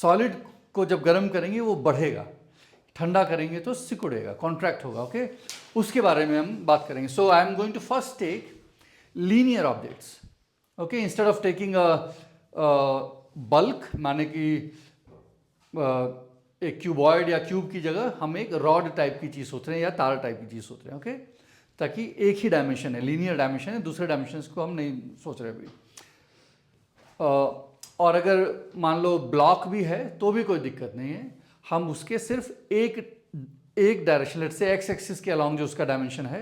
सॉलिड को जब गर्म करेंगे वो बढ़ेगा, ठंडा करेंगे तो सिकुड़ेगा, कॉन्ट्रैक्ट होगा. ओके, उसके बारे में हम बात करेंगे. So I am going to first take linear objects. Okay, instead of taking a bulk, माने कि एक क्यूबॉइड या क्यूब की जगह हम एक रॉड टाइप की चीज़ सोच रहे हैं या तार टाइप की चीज़ सोच रहे हैं. ओके, ताकि एक ही डायमेंशन है, लीनियर डायमेंशन है, दूसरे डायमेंशंस को हम नहीं सोच रहे अभी. और अगर मान लो ब्लॉक भी है तो भी कोई दिक्कत नहीं है, हम उसके सिर्फ एक direction, let's say x axis के अलॉन्ग जो उसका डायमेंशन है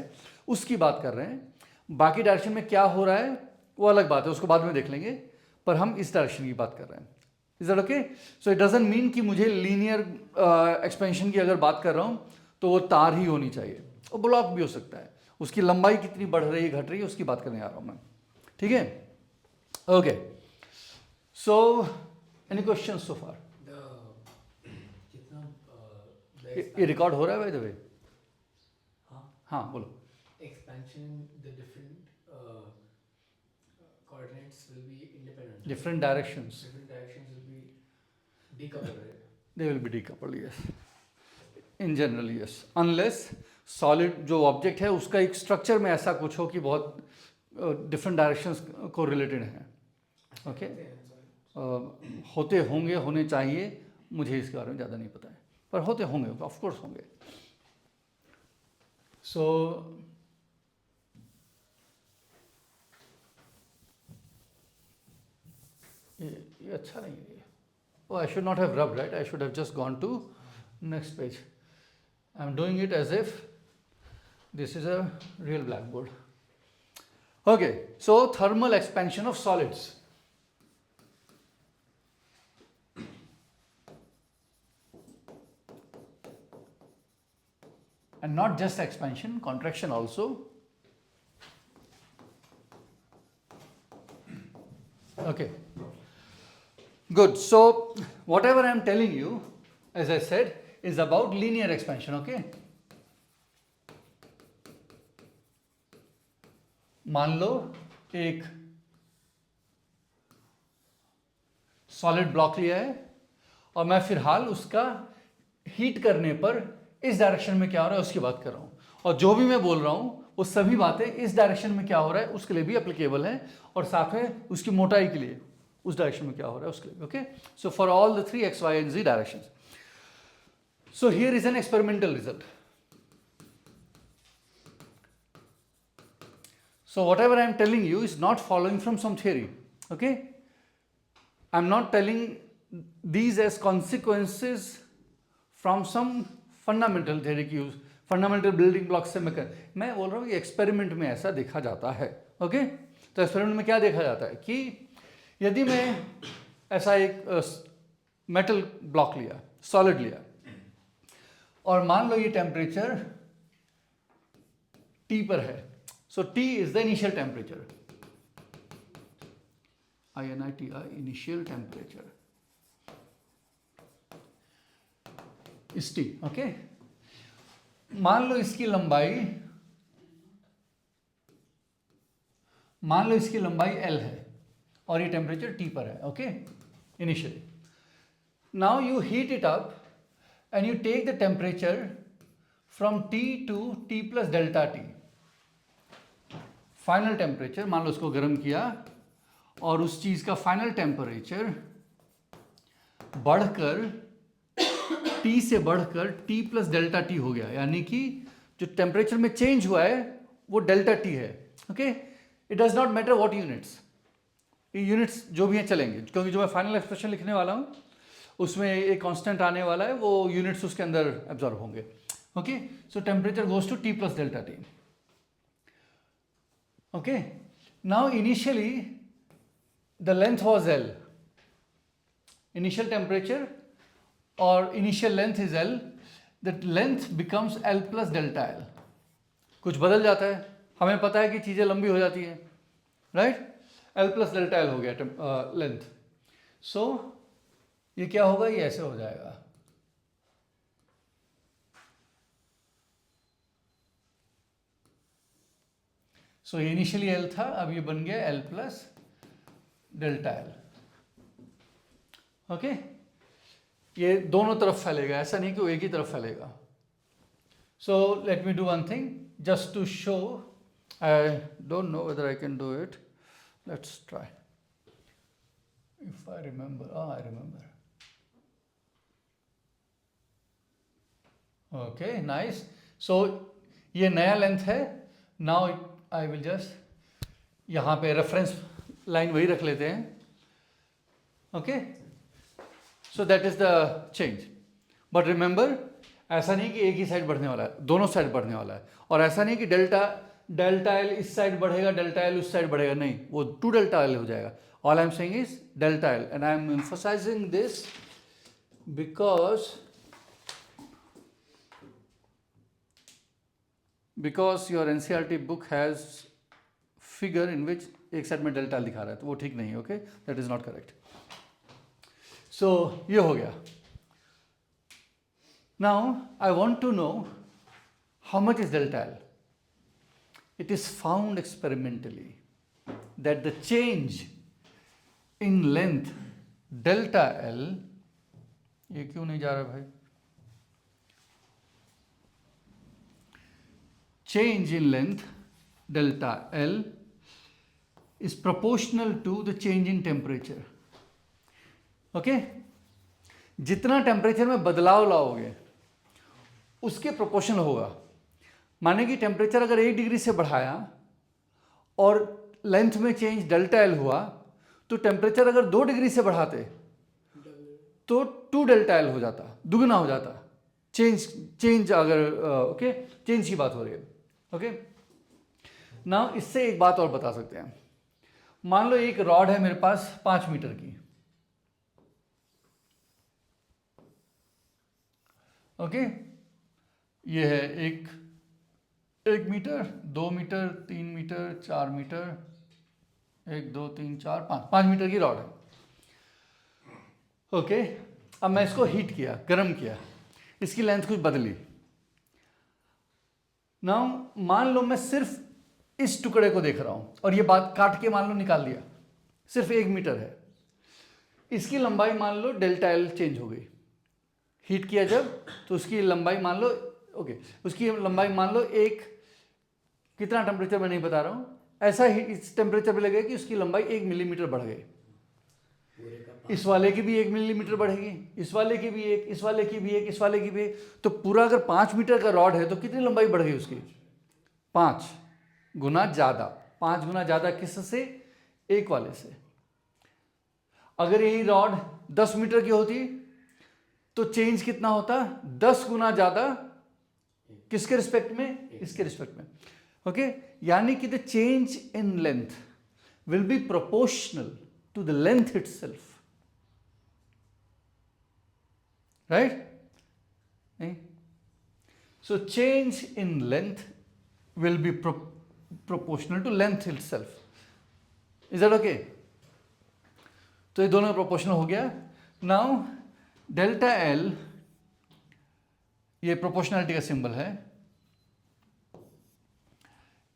उसकी बात कर रहे हैं. बाकी डायरेक्शन में क्या हो रहा है वो अलग बात है, उसको बाद में देख लेंगे, पर हम इस डायरेक्शन की बात कर रहे हैं. Is that okay? So it doesn't mean कि मुझे लीनियर एक्सपेंशन की अगर बात कर रहा हूँ तो वो तार ही होनी चाहिए, वो ब्लॉक भी हो सकता है. उसकी लंबाई कितनी बढ़ रही है घट रही है उसकी बात करने आ रहा हूँ मैं. ठीक है, okay. So any question so far? ये रिकॉर्ड हो रहा है बाय द वे? हाँ बोलो. Expansion in the different coordinates will be independent. Different directions. Different directions will be decoupled, right? They will be decoupled, yes. In general, yes. Unless solid जो ऑब्जेक्ट है उसका एक स्ट्रक्चर में ऐसा कुछ हो कि बहुत डिफरेंट डायरेक्शंस को रिलेटेड हैं. ओके, होते होंगे, होने चाहिए, मुझे इसके बारे में ज़्यादा नहीं पता है, पर होते होंगे, ऑफ कोर्स होंगे. सो ये अच्छा नहीं है. Oh, I should not have rubbed, right? I should have just gone to next page. I'm doing it as if this is a real blackboard. Okay, so thermal expansion of solids. And not just expansion, contraction also. Okay. Good. So whatever I am telling you, as I said, is about linear expansion. Okay. मान लो एक सॉलिड ब्लॉक लिया है और मैं फिलहाल उसका हीट करने पर इस डायरेक्शन में क्या हो रहा है उसकी बात कर रहा हूँ, और जो भी मैं बोल रहा हूँ वो सभी बातें इस डायरेक्शन में क्या हो रहा है उसके लिए भी एप्लीकेबल है, और साथ में उसकी मोटाई के लिए उस डायरेक्शन में क्या हो रहा है उसके लिए. Okay, so for all the 3 x, y and z directions. So here is an experimental result. So whatever I am telling you is not following from some theory. Okay, I am not telling these as consequences from some fundamental theory की use, fundamental building blocks से मैं बोल रहा हूँ कि एक्सपेरिमेंट में ऐसा देखा जाता है. ओके, तो एक्सपेरिमेंट में क्या देखा जाता है कि यदि मैं ऐसा एक मेटल ब्लॉक लिया, सॉलिड लिया, और मान लो ये टेम्परेचर T पर है. So T is the initial temperature. INITI, initial temperature. इस टी, ओके। मान लो इसकी लंबाई एल है और ये टेम्परेचर टी पर है, okay, initially. Now you heat it up and you take the temperature from T to T plus delta T. Final temperature मान लो उसको गर्म किया और उस चीज का फाइनल टेम्परेचर बढ़कर टी से बढ़कर टी प्लस डेल्टा टी हो गया, यानी कि जो टेम्परेचर में चेंज हुआ है वो डेल्टा टी है, okay. It does not matter what units, ये यूनिट्स जो भी हैं चलेंगे, क्योंकि जो मैं फाइनल एक्सप्रेशन लिखने वाला हूँ उसमें एक कांस्टेंट आने वाला है, वो यूनिट्स उसके अंदर एब्जॉर्ब होंगे, okay. So temperature goes to T plus delta T, okay. Now initially the length was L, initial temperature और initial length is L, that length becomes L plus delta L. कुछ बदल जाता है, हमें पता है कि चीज़ें लंबी हो जाती हैं, right. L plus delta L हो गया लेंथ। सो ये क्या होगा, ये ऐसे हो जाएगा, सो ये इनिशियली एल था, अब ये बन गया L plus delta L, okay. ये दोनों तरफ फैलेगा, ऐसा नहीं कि वो एक ही तरफ फैलेगा। So let me do one thing just to show, I don't know whether I can do it, let's try, if I remember, I remember, okay, nice. So ये नया लेंथ है। नाउ आई विल जस्ट यहाँ पे रेफरेंस लाइन वही रख लेते हैं, okay. So that is the change, but remember ऐसा नहीं कि एक ही साइड बढ़ने वाला है, दोनों साइड बढ़ने वाला है। और ऐसा नहीं कि डेल्टा एल इस साइड बढ़ेगा, डेल्टा एल उस साइड बढ़ेगा, नहीं, वो टू डेल्टा एल हो जाएगा। All I am saying is delta L, and I am emphasizing this because your NCERT book has figure in which एक साइड में डेल्टा दिखा रहा है, तो वो ठीक नहीं है, okay, that is not correct. So ये हो गया। Now I want to know how much is delta L. It is found experimentally that the change in length delta L, ये क्यों नहीं जा रहा भाई, change in length delta L is proportional to the change in temperature, okay। जितना टेम्परेचर में बदलाव लाओगे उसके प्रोपोर्शनल होगा। माने कि टेम्परेचर अगर 1 डिग्री से बढ़ाया और लेंथ में चेंज डेल्टा एल हुआ, तो टेम्परेचर अगर 2 डिग्री से बढ़ाते तो 2 डेल्टा एल हो जाता, दुगना हो जाता। चेंज अगर ओके, चेंज की बात हो रही है, ओके। नाउ इससे एक बात और बता सकते हैं। मान लो एक रॉड है मेरे पास 5 मीटर की, ओके। ये है 1 metre, 2 metre, 3 metre, 4 metre, 1 2 3 4 5 metre की रॉड है, ओके। अब मैं इसको हीट किया, गर्म किया, इसकी लेंथ कुछ बदली। नाउ मान लो मैं सिर्फ इस टुकड़े को देख रहा हूं और ये बात काट के मान लो निकाल दिया, सिर्फ 1 मीटर है, इसकी लंबाई मान लो डेल्टा एल चेंज हो गई। हीट किया जब, तो उसकी लंबाई मान लो, ओके, उसकी लंबाई मान लो एक, कितना टेम्परेचर मैं नहीं बता रहा हूं, ऐसा ही इस टेम्परेचर पे लगेगा कि उसकी लंबाई 1 मिलीमीटर बढ़ गई। इस वाले की भी 1 मिलीमीटर बढ़ेगी, इस वाले की भी 1, इस वाले की भी 1, इस वाले की भी 1, तो पूरा अगर 5 मीटर का रॉड है तो कितनी लंबाई बढ़ गई उसकी? 5 गुना ज़्यादा। 5 गुना ज़्यादा किससे? एक वाले से। अगर यही रॉड 10 मीटर की होती तो चेंज कितना होता? 10 गुना ज़्यादा। किसके रिस्पेक्ट में? इसके रिस्पेक्ट में, ओके। यानी कि the change in length will be proportional to the length itself, right? So change in length will be proportional to length itself. Is that okay? तो ये दोनों प्रोपोर्शनल हो गया। Now delta L ये प्रोपोर्शनलिटी का सिंबल है,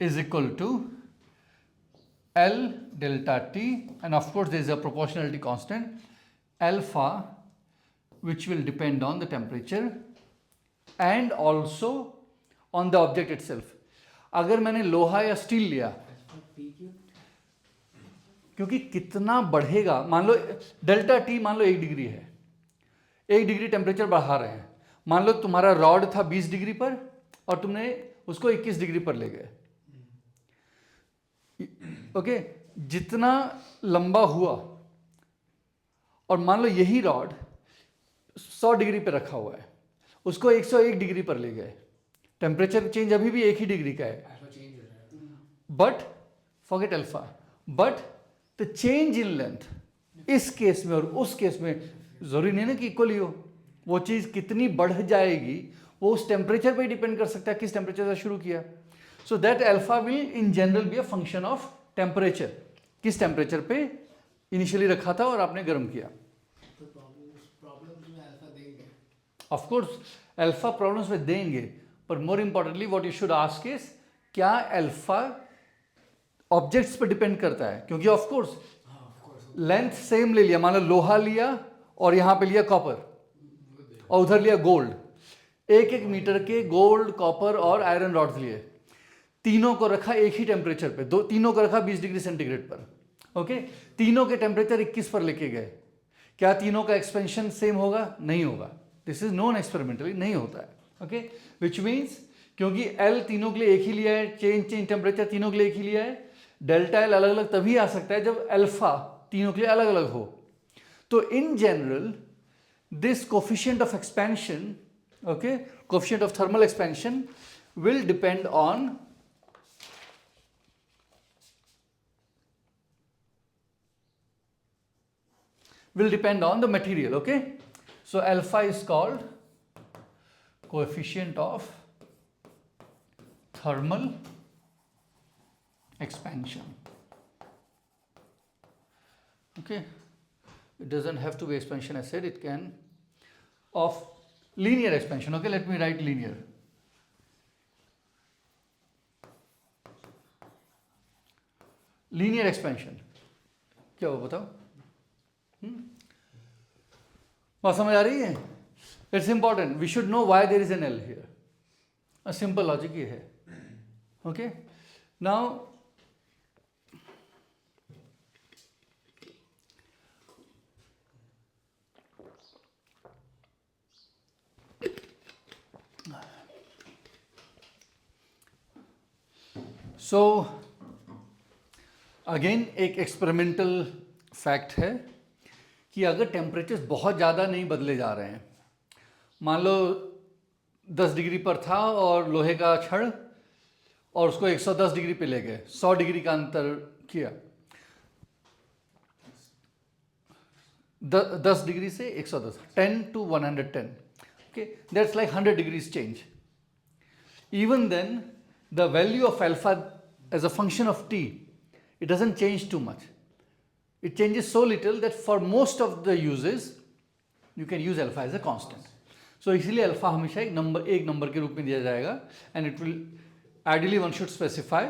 is equal to L delta T, and of course there is a proportionality constant alpha which will depend on the temperature and also on the object itself. अगर मैंने लोहा या स्टील लिया, क्योंकि कितना बढ़ेगा, मान लो डेल्टा टी मान लो 1 डिग्री है, 1 डिग्री टेम्परेचर बढ़ा रहे हैं, मान लो तुम्हारा रॉड था 20 डिग्री पर और तुमने उसको 21 डिग्री पर ले गए, ओके जितना लंबा हुआ, और मान लो यही रॉड 100 डिग्री पे रखा हुआ है, उसको 101 डिग्री पर ले गए, टेम्परेचर चेंज अभी भी 1 ही डिग्री का है, अल्फा चेंज हो रहा है। But forget alpha, but the change in length इस केस में और उस केस में जरूरी नहीं ना कि इक्वली हो, वो चीज कितनी बढ़ जाएगी वो उस टेम्परेचर पे डिपेंड कर सकता है, किस टेम्परेचर से शुरू किया। So that alpha will in general be a function of temperature, किस टेम्परेचर पे इनिशियली रखा था और आपने गर्म किया। तो प्रॉब्लम्स में अल्फा देंगे। ऑफ कोर्स अल्फा प्रॉब्लम्स में देंगे, पर more importantly what you should ask is क्या अल्फा ऑब्जेक्ट्स पर डिपेंड करता है, क्योंकि ऑफ कोर्स लेंथ सेम ले लिया, मान लो लोहा लिया और यहां पे लिया कॉपर और उधर लिया गोल्ड, 1-1 मीटर के गोल्ड कॉपर और आयरन रॉड्स लिए, तीनों को रखा एक ही टेम्परेचर पे, तीनों को रखा 20 डिग्री सेंटीग्रेड पर, ओके तीनों के टेम्परेचर 21 पर लेके गए, क्या तीनों का एक्सपेंशन सेम होगा? नहीं होगा, दिस इज नोन एक्सपेरिमेंटली, नहीं होता है, ओके विच मीन्स क्योंकि L तीनों के लिए एक ही लिया है, चेंज टेम्परेचर तीनों के लिए एक ही लिया है, डेल्टा L अलग अलग तभी आ सकता है जब अल्फा तीनों के लिए अलग अलग हो। तो in general this coefficient of expansion, okay coefficient of thermal expansion will depend on the material, okay? So alpha is called coefficient of thermal expansion, okay? It doesn't have to be expansion, I said, it can of linear expansion, okay? Let me write linear. Linear expansion क्या हो बताओ? बात समझ आ रही है? It's important, we should know why there is an L here, a simple logic ये है, ओके नाउ सो अगेन एक एक्सपेरिमेंटल फैक्ट है कि अगर टेम्परेचर्स बहुत ज़्यादा नहीं बदले जा रहे हैं, मान लो 10 डिग्री पर था और लोहे का छड़ और उसको 110 डिग्री पे ले गए, 100 डिग्री का अंतर किया, 10 डिग्री से 110, 10 to 110, okay, that's like 100 degrees change. Even then the value of alpha as a function of t, it doesn't change too much. It changes so little that for most of the uses you can use alpha as a constant. So इसलिए alpha हमेशा एक नंबर के रूप में दिया जाएगा, and it will ideally one should specify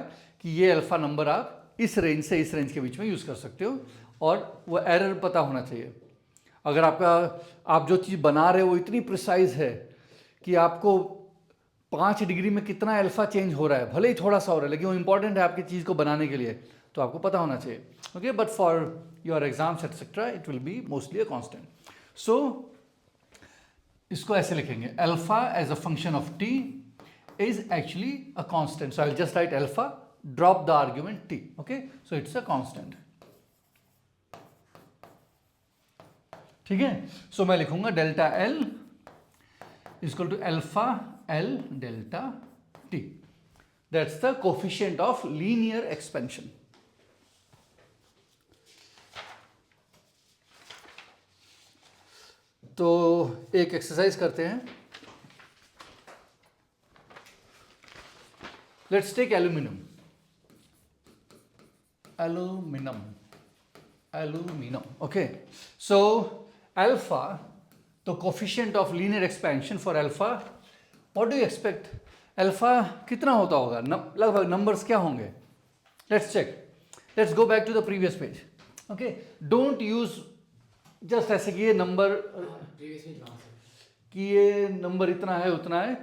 कि ये alpha नंबर आप इस रेंज से इस रेंज के बीच में यूज़ कर सकते हो, और वो एरर पता होना चाहिए। अगर आप जो चीज़ बना रहे हो वो इतनी प्रिसाइज है कि आपको 5 डिग्री में कितना अल्फा चेंज हो रहा है, भले ही थोड़ा सा हो रहा है, लेकिन वो इंपॉर्टेंट है आपकी चीज़ को बनाने के लिए, तो आपको पता होना चाहिए, okay. But for your exams etcetera it will be mostly a constant. So इसको ऐसे लिखेंगे, alpha as a function of T is actually a constant, so I will just write alpha, drop the argument T, okay, so it's a constant, ठीक है। सो मैं लिखूंगा delta L equal to alpha L delta T, that's the coefficient of linear expansion. तो एक एक्सरसाइज करते हैं, let's take aluminium, okay. So alpha, तो coefficient of linear expansion for alpha what do you expect? Alpha कितना होता होगा? लगभग नंबर्स क्या होंगे? Let's check. Let's go back to the previous page. Okay, don't use just ऐसे कि ये नंबर प्रीवियस में कहाँ से? कि ये नंबर इतना है उतना है,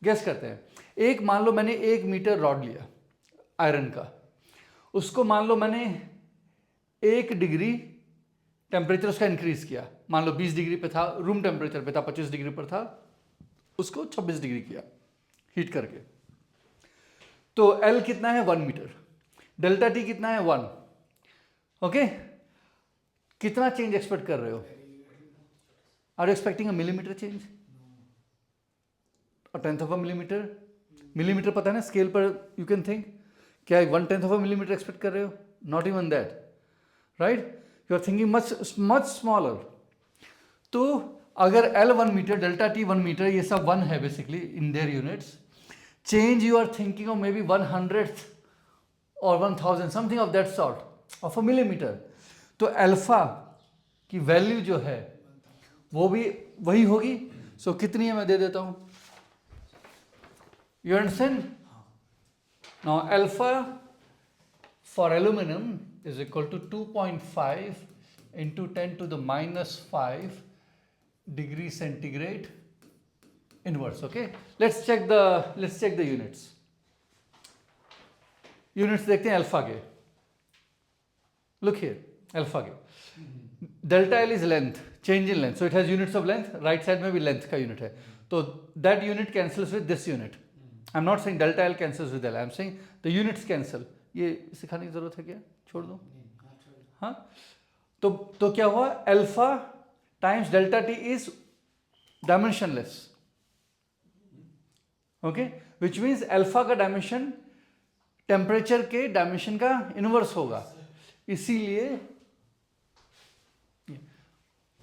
गेस करते हैं. एक मान लो मैंने 1 मीटर रॉड लिया आयरन का, उसको मान लो मैंने 1 डिग्री टेम्परेचर उसका इंक्रीज किया. मान लो 20 डिग्री पे था, रूम टेम्परेचर पे था, 25 डिग्री पर था, उसको 26 डिग्री किया हीट करके. तो L कितना है? 1 मीटर. डेल्टा T कितना है? 1. ओके, कितना चेंज एक्सपेक्ट कर रहे हो? Are you expecting a millimetre change? और 10th of a millimetre? Millimetre पता है ना स्केल पर, यू कैन थिंक. क्या 1/10 ऑफ अ मिलीमीटर एक्सपेक्ट कर रहे हो? Not even that, right? You are thinking much smaller. तो अगर L 1 metre, delta T 1 metre, ये सब 1 है basically in their units. Change you are thinking of maybe 100th और 1000, something of that sort of a millimetre. तो अल्फा की वैल्यू जो है वो भी वही होगी. सो कितनी है मैं दे देता हूं. You understand? Now alpha for aluminium is equal to 2.5 into 10 to the minus 5 degree centigrade inverse. Okay, let's check the units. Units देखते हैं अल्फा के. Look here, अल्फा के. Delta L is length, change in length, so it has units of length. Right side में भी length का unit है. तो that unit cancels with this unit. I'm not saying delta L cancels with L. I'm saying the units cancel. ये सिखाने की जरूरत है क्या? छोड़ दो. हाँ, तो क्या हुआ? Alpha times delta T is dimensionless. Okay, which means alpha का डायमेंशन टेम्परेचर के डायमेंशन का इनवर्स होगा. इसीलिए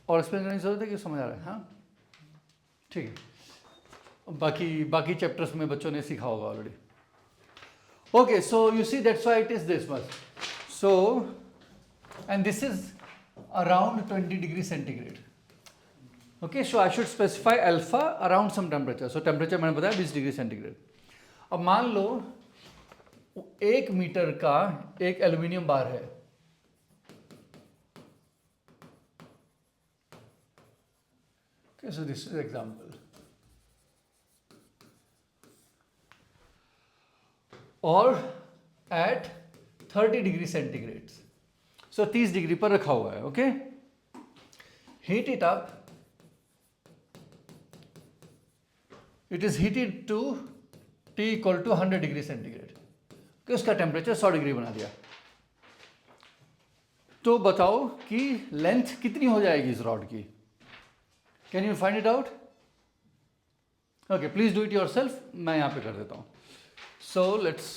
और एक्सप्लेन करने की जरूरत है कि समझ आ रहा है? हाँ, ठीक है. बाकी चैप्टर्स में बच्चों ने सीखा होगा already. Okay, so you see that's why it is this much. So and this is around 20 degrees centigrade. Okay, so I should specify alpha around some temperature. So temperature मैंने बताया 20 डिग्री सेंटीग्रेड. अब मान लो 1 मीटर का एक एल्यूमिनियम बार है. Okay, so this is example. और at 30 degree centigrade, so 30 degree पर रखा हुआ है. Okay, heat it up. It is heated to T equal to 100 degree centigrade. कि उसका टेम्परेचर 100 डिग्री बना दिया. तो बताओ कि लेंथ कितनी हो जाएगी इस रॉड की? Can you find it out? Okay, please do it your self. मैं यहां पे कर देता हूं. So let's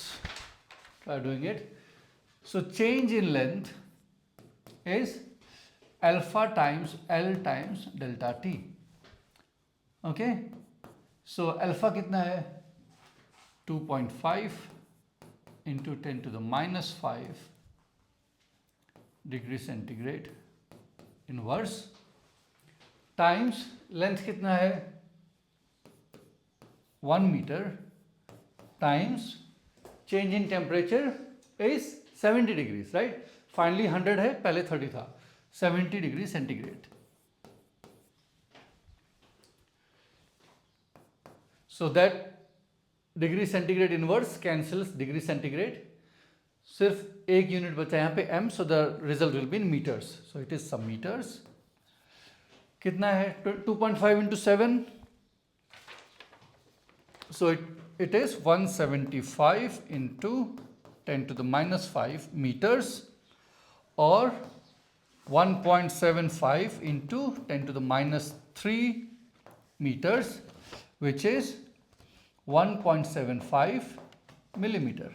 try doing it. So change in length is alpha times L times delta T. Okay, so alpha कितना है? 2.5 into 10 to the minus 5 degree centigrade inverse times length कितना है? 1 meter times change in temperature is 70 degrees, right? Finally 100 है, पहले 30 था. 70 degree centigrade. So that degree centigrade inverse cancels degree centigrade. सिर्फ एक यूनिट बचा यहां पे m, so the result will be in metres. So it is some metres. कितना है? 2.5 into 7, सो इट इज 175 into 10 to the minus 5 meters. और 1.75 into 10 to the minus 3 meters, which is 1.75 millimeter.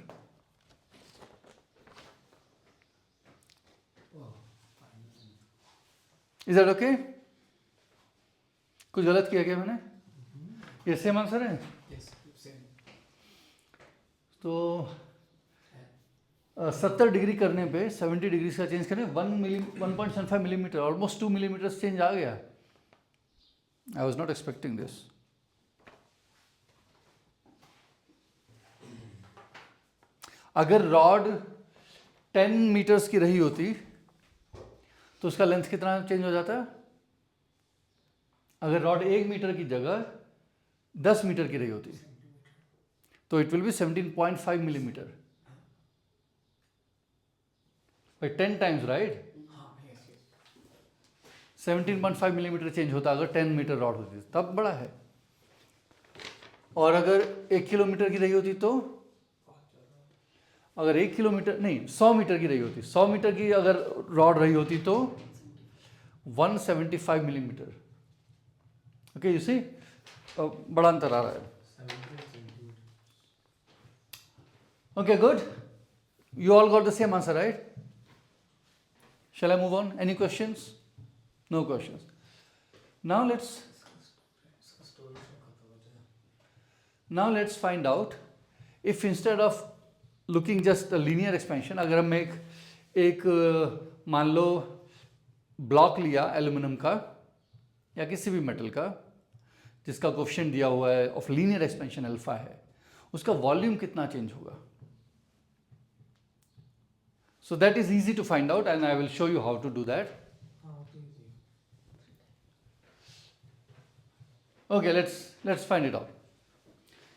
Is that okay? कुछ गलत किया क्या मैंने? ये सेम आंसर है? Yes, same. तो 70 डिग्री करने पे 70 डिग्री का चेंज करें 1.75 मिलीमीटर, ऑलमोस्ट 2 मिलीमीटर चेंज आ गया. I was not expecting this. अगर रॉड 10 मीटर्स की रही होती तो उसका लेंथ कितना चेंज हो जाता? अगर रॉड 1 मीटर की जगह 10 मीटर की रही होती तो it will B 17.5 millimetre by 10 times, right? हाँ yes yes 17.5 मिलीमीटर चेंज होता अगर 10 मीटर रॉड होती तब बड़ा है। और अगर 1 किलोमीटर की रही होती तो, अगर 1 किलोमीटर नहीं 100 मीटर की रही होती, 100 मीटर की अगर रॉड रही होती तो 175 मिलीमीटर। ओके यू सी बड़ा अंतर आ रहा है। 17 centimeter. Okay, good. You all got the same answer, right? Shall I move on? Any questions? No questions. Now let's इसका storage का खत्म हो जाएगा. now let's find out if instead of looking just a linear expansion, अगर हम एक मान लो ब्लॉक लिया एल्यूमिनियम का या किसी भी मेटल का जिसका कोफिशिएंट दिया हुआ है ऑफ लीनियर एक्सपेंशन अल्फा है, उसका वॉल्यूम कितना चेंज होगा? So that is easy to find out and I will show you how to do that. हाँ वो तो easy है. Okay, let's find it out.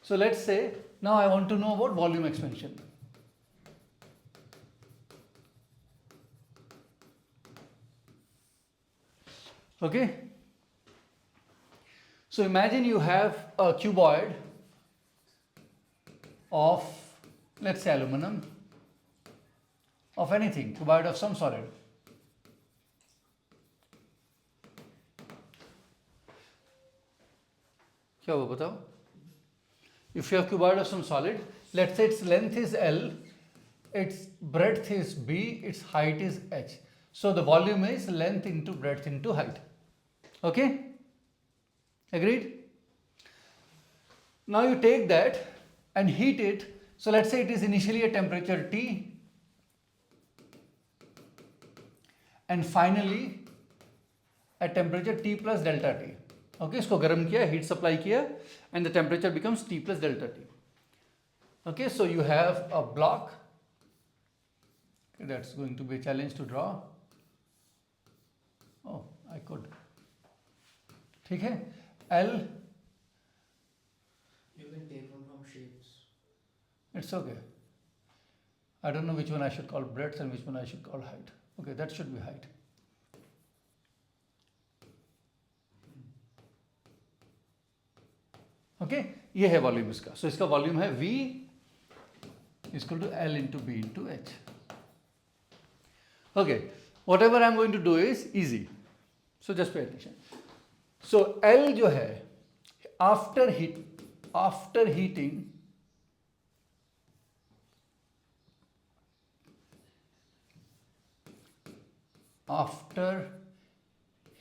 So let's say now I want to know about volume expansion. Okay. So imagine you have a cuboid of, let's say, aluminum, of anything, cuboid of some solid. क्या हुआ बताओ? If you have cuboid of some solid, let's say its length is L, its breadth is B, its height is H. So the volume is length into breadth into height. Okay? Agreed? Now you take that and heat it. So let's say it is initially a temperature T and finally at temperature T plus delta T. Okay, इसको गर्म किया, heat supply किया and the temperature becomes T plus delta T. Okay, so you have a block. Okay, that's going to be a challenge to draw. Oh, I could. ठीक है, L. You can take one from shapes. It's okay. I don't know which one I should call breadth and which one I should call height. Okay, that should be height. Okay, ये है वॉल्यूम इसका. So इसका वॉल्यूम है V equal to L into B into H. Okay, whatever I'm going to do is easy. So just pay attention. So L जो है after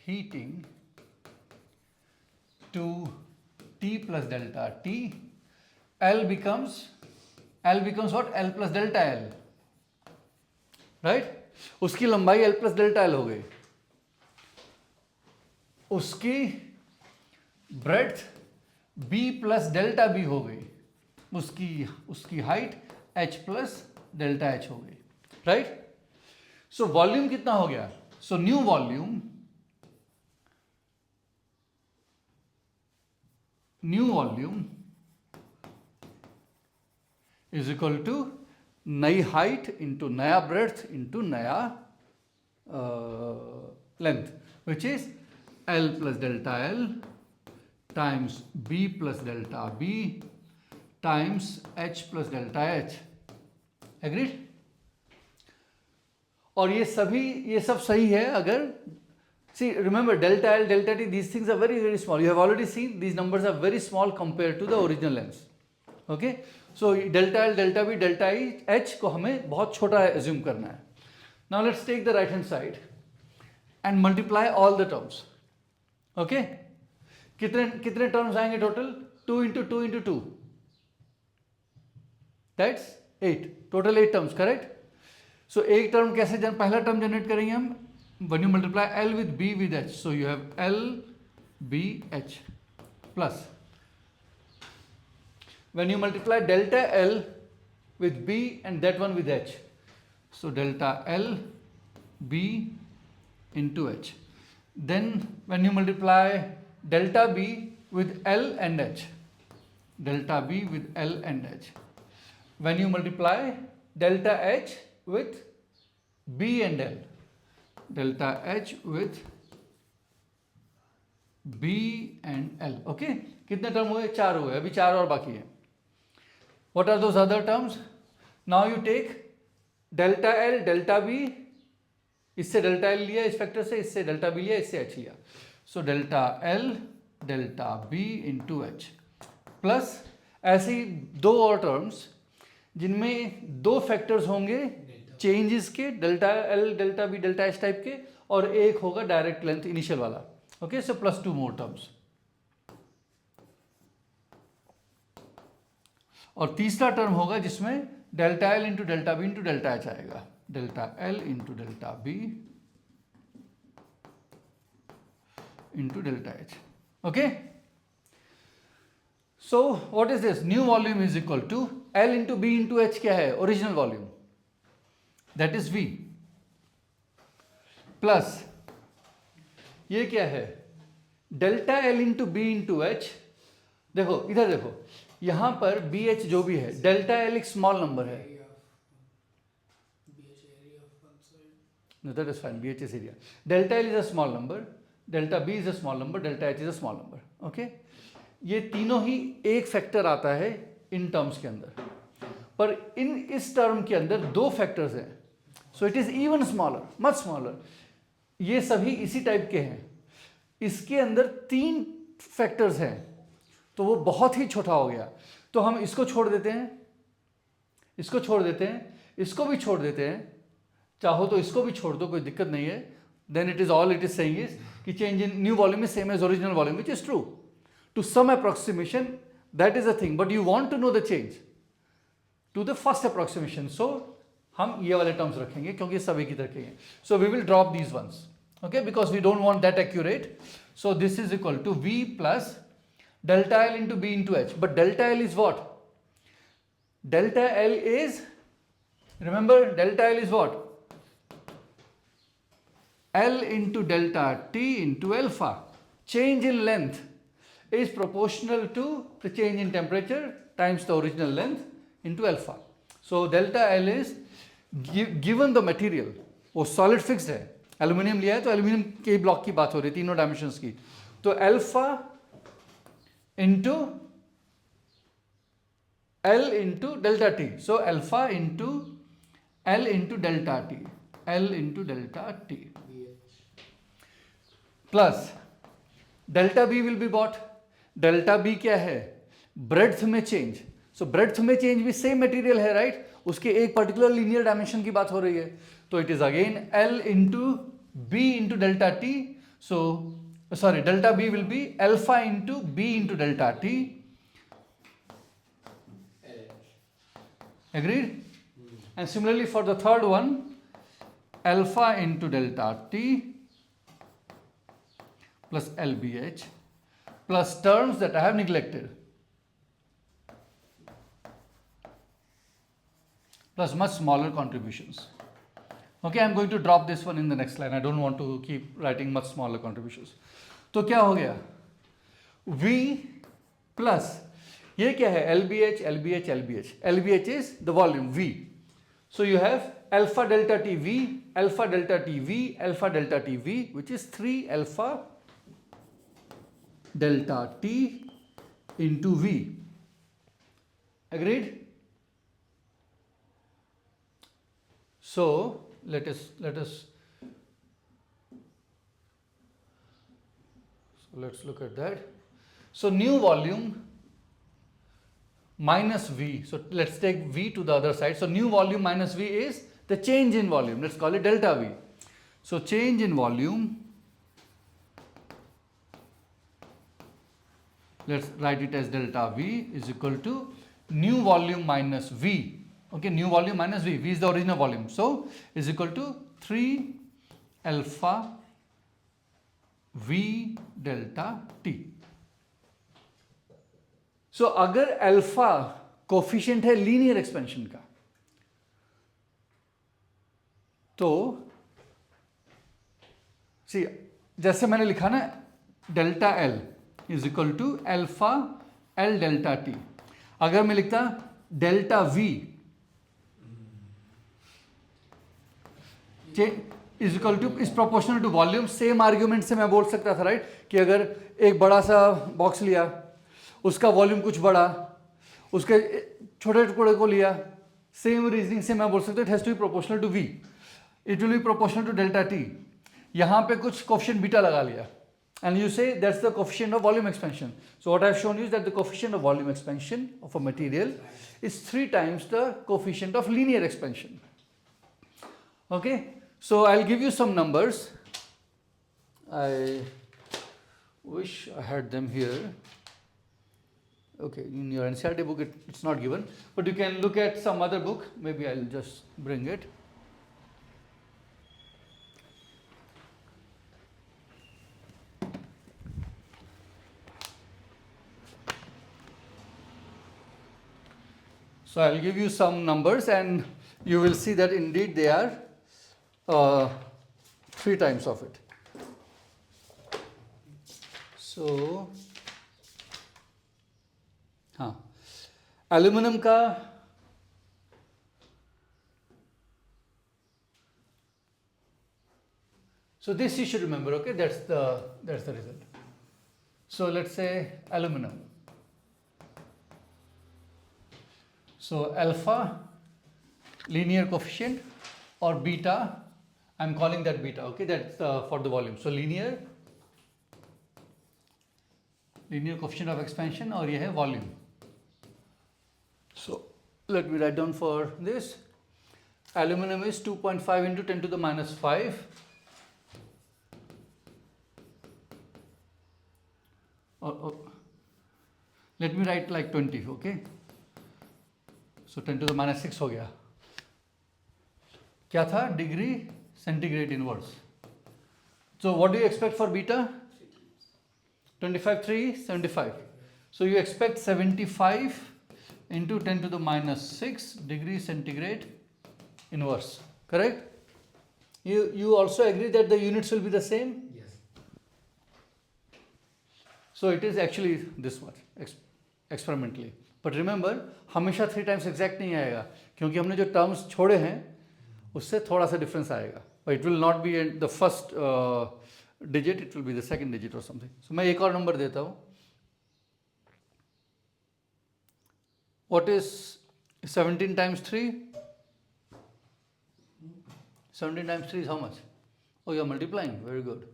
heating to T plus delta T, L becomes what? L plus delta L, right? उसकी लंबाई L plus delta L हो गई, उसकी breadth B plus delta B हो गई, उसकी height H plus delta H हो गई, राइट? सो वॉल्यूम कितना हो गया? So new volume is equal to नई हाइट इंटू नया ब्रेड्थ इंटू नया length, which is L plus delta L times B plus delta B times H plus delta H. Agreed? और ये सब सही है अगर, see remember delta L delta T, these things are very very small. You have already seen these numbers are very small compared to the original lengths. Okay, so delta L delta B delta H को हमें बहुत छोटा assume करना है. Now let's take the right hand side and multiply all the terms. Okay, कितने terms आएंगे total? 2 into 2 into 2, that's 8. Total 8 terms, correct? So एक टर्म कैसे पहला टर्म जनरेट करेंगे हम? when you multiply L with B with H, so you have L B H plus when you multiply delta L with B and that one with H. So delta L B into H. Then when you multiply delta B with L and H, delta B with L and H, when you multiply delta H with B and L, delta H with B and L. Okay कितने टर्म हुए? 4 हुए, अभी 4 और बाकी है. What are those other terms? Now you take delta L delta B, इससे डेल्टा L लिया इस फैक्टर से, इससे डेल्टा B लिया, इससे H लिया. So delta L delta B into H plus ऐसे ही 2 और टर्म्स जिनमें 2 फैक्टर्स होंगे चेंजेस के, delta L delta B delta H type के, और एक होगा डायरेक्ट लेंथ इनिशियल वाला. Okay, so plus 2 more terms. और तीसरा टर्म होगा जिसमें delta L into delta B into delta H आएगा. Delta L into delta B into delta H. Okay, so what is this? New volume is equal to L into B into H. क्या है? Original volume, that is V, plus ये क्या है? Delta L into B into H. देखो इधर देखो, यहां पर BH जो भी है, डेल्टा L एक स्मॉल नंबर है. No, that is fine. BH is area. Delta L is a small number. Delta B is a small number. Delta H is a small number. Okay? ये तीनों ही एक फैक्टर आता है इन टर्म्स के अंदर, पर इस टर्म के अंदर 2 फैक्टर्स हैं. So it is even smaller, much smaller. ये सभी इसी टाइप के हैं. इसके अंदर 3 फैक्टर्स हैं, तो वो बहुत ही छोटा हो गया. तो हम इसको छोड़ देते हैं, इसको छोड़ देते हैं, इसको भी छोड़ देते हैं, चाहो तो इसको भी छोड़ दो, कोई दिक्कत नहीं है. Then it is all it is saying is कि change in new volume is same as original volume, which is true to some approximation. That is a thing, but you want to know the change to the first approximation. So हम ये वाले टर्म्स रखेंगे क्योंकि सभी की तरह के हैं. So we will drop these ones, okay, because we don't want that accurate. So this is equal to V plus delta L into B into H. But delta L is what? Delta L is, remember, delta L is what? L into delta T into alpha. Change in length is proportional to the change in temperature times the original length into alpha. So delta L is given the material, वो solid fixed है, एल्यूमिनियम लिया है तो एल्यूमिनियम के ब्लॉक की बात हो रही है, तीनों डायमेंशंस की. तो alpha into L into delta T. So alpha into L into delta T. L into delta T. Plus delta B will be what? Delta B क्या है? ब्रेड्थ में चेंज. सो ब्रेड्थ में चेंज भी सेम मटेरियल है, राइट? उसके एक पर्टिकुलर लीनियर डायमेंशन की बात हो रही है. तो it is again L into B into delta T. So sorry, delta B will be alpha into B into delta T. Agreed? And similarly for the third one, alpha into delta T plus LBH plus terms that I have neglected plus much smaller contributions. Okay, I'm going to drop this one in the next line. I don't want to keep writing much smaller contributions. तो क्या हो गया? V प्लस ये क्या है? LBH, LBH, LBH. LBH is the volume V. So you have alpha delta T V, alpha delta T V, alpha delta T V, which is 3 alpha delta T into V. Agreed? So let us let's look at that. So new volume minus V. So let's take V to the other side. So new volume minus V is the change in volume. Let's call it delta V. So change in volume, let's write it as delta V is equal to new volume minus V. Okay, new volume minus V. V is the original volume. So is equal to 3 alpha V delta T. So अगर अल्फा कोफिशिएंट है लीनियर एक्सपेंशन का। तो सी जैसे मैंने लिखा ना, delta L is equal to alpha L delta T. अगर मैं लिखता delta V is equal to is proportional to volume, same argument से मैं बोल सकता था राइट, कि अगर एक बड़ा सा बॉक्स लिया, उसका वॉल्यूम कुछ बड़ा, उसके छोटे टुकड़े को लिया, सेम रीजनिंग से मैं बोल सकता हूँ it has to be proportional to V, it will be proportional to delta T. यहाँ पे कुछ कोफिशिएंट बीटा लगा लिया and you say that's the coefficient of volume expansion. So what I have shown you is that the coefficient of volume expansion of a material is 3 times the coefficient of linear expansion. Okay, so I'll give you some numbers. I wish I had them here. Okay, in your NCERT book it's not given, but you can look at some other book. Maybe I'll just bring it. So I'll give you some numbers and you will see that indeed they are 3 times of it. So हाँ, एल्यूमिनियम का so this you should remember, okay, that's the result. So let's say aluminum. So alpha linear coefficient or beta, I'm calling that beta, okay, that's for the volume. So linear coefficient of expansion और ये है volume. So let me write down for this. Aluminum is 2.5 into 10 to the minus 5. Or let me write like 20, okay. So 10 to the minus 6 हो गया। क्या था? Degree centigrade inverse. So what do you expect for beta? 25, 3, 75. So you expect 75 into 10 to the minus 6 degree centigrade inverse, correct? You also agree that the units will be the same? Yes. So it is actually this much experimentally. But remember, हमेशा 3 times exact नहीं आएगा, क्योंकि हमने जो terms छोड़े हैं उससे थोड़ा सा difference आएगा. But it will not be the first digit, it will be the second digit or something. So मैं एक और number देता हूँ. What is 17 times 3? 17 times 3 is how much? Oh, you are multiplying. Very good.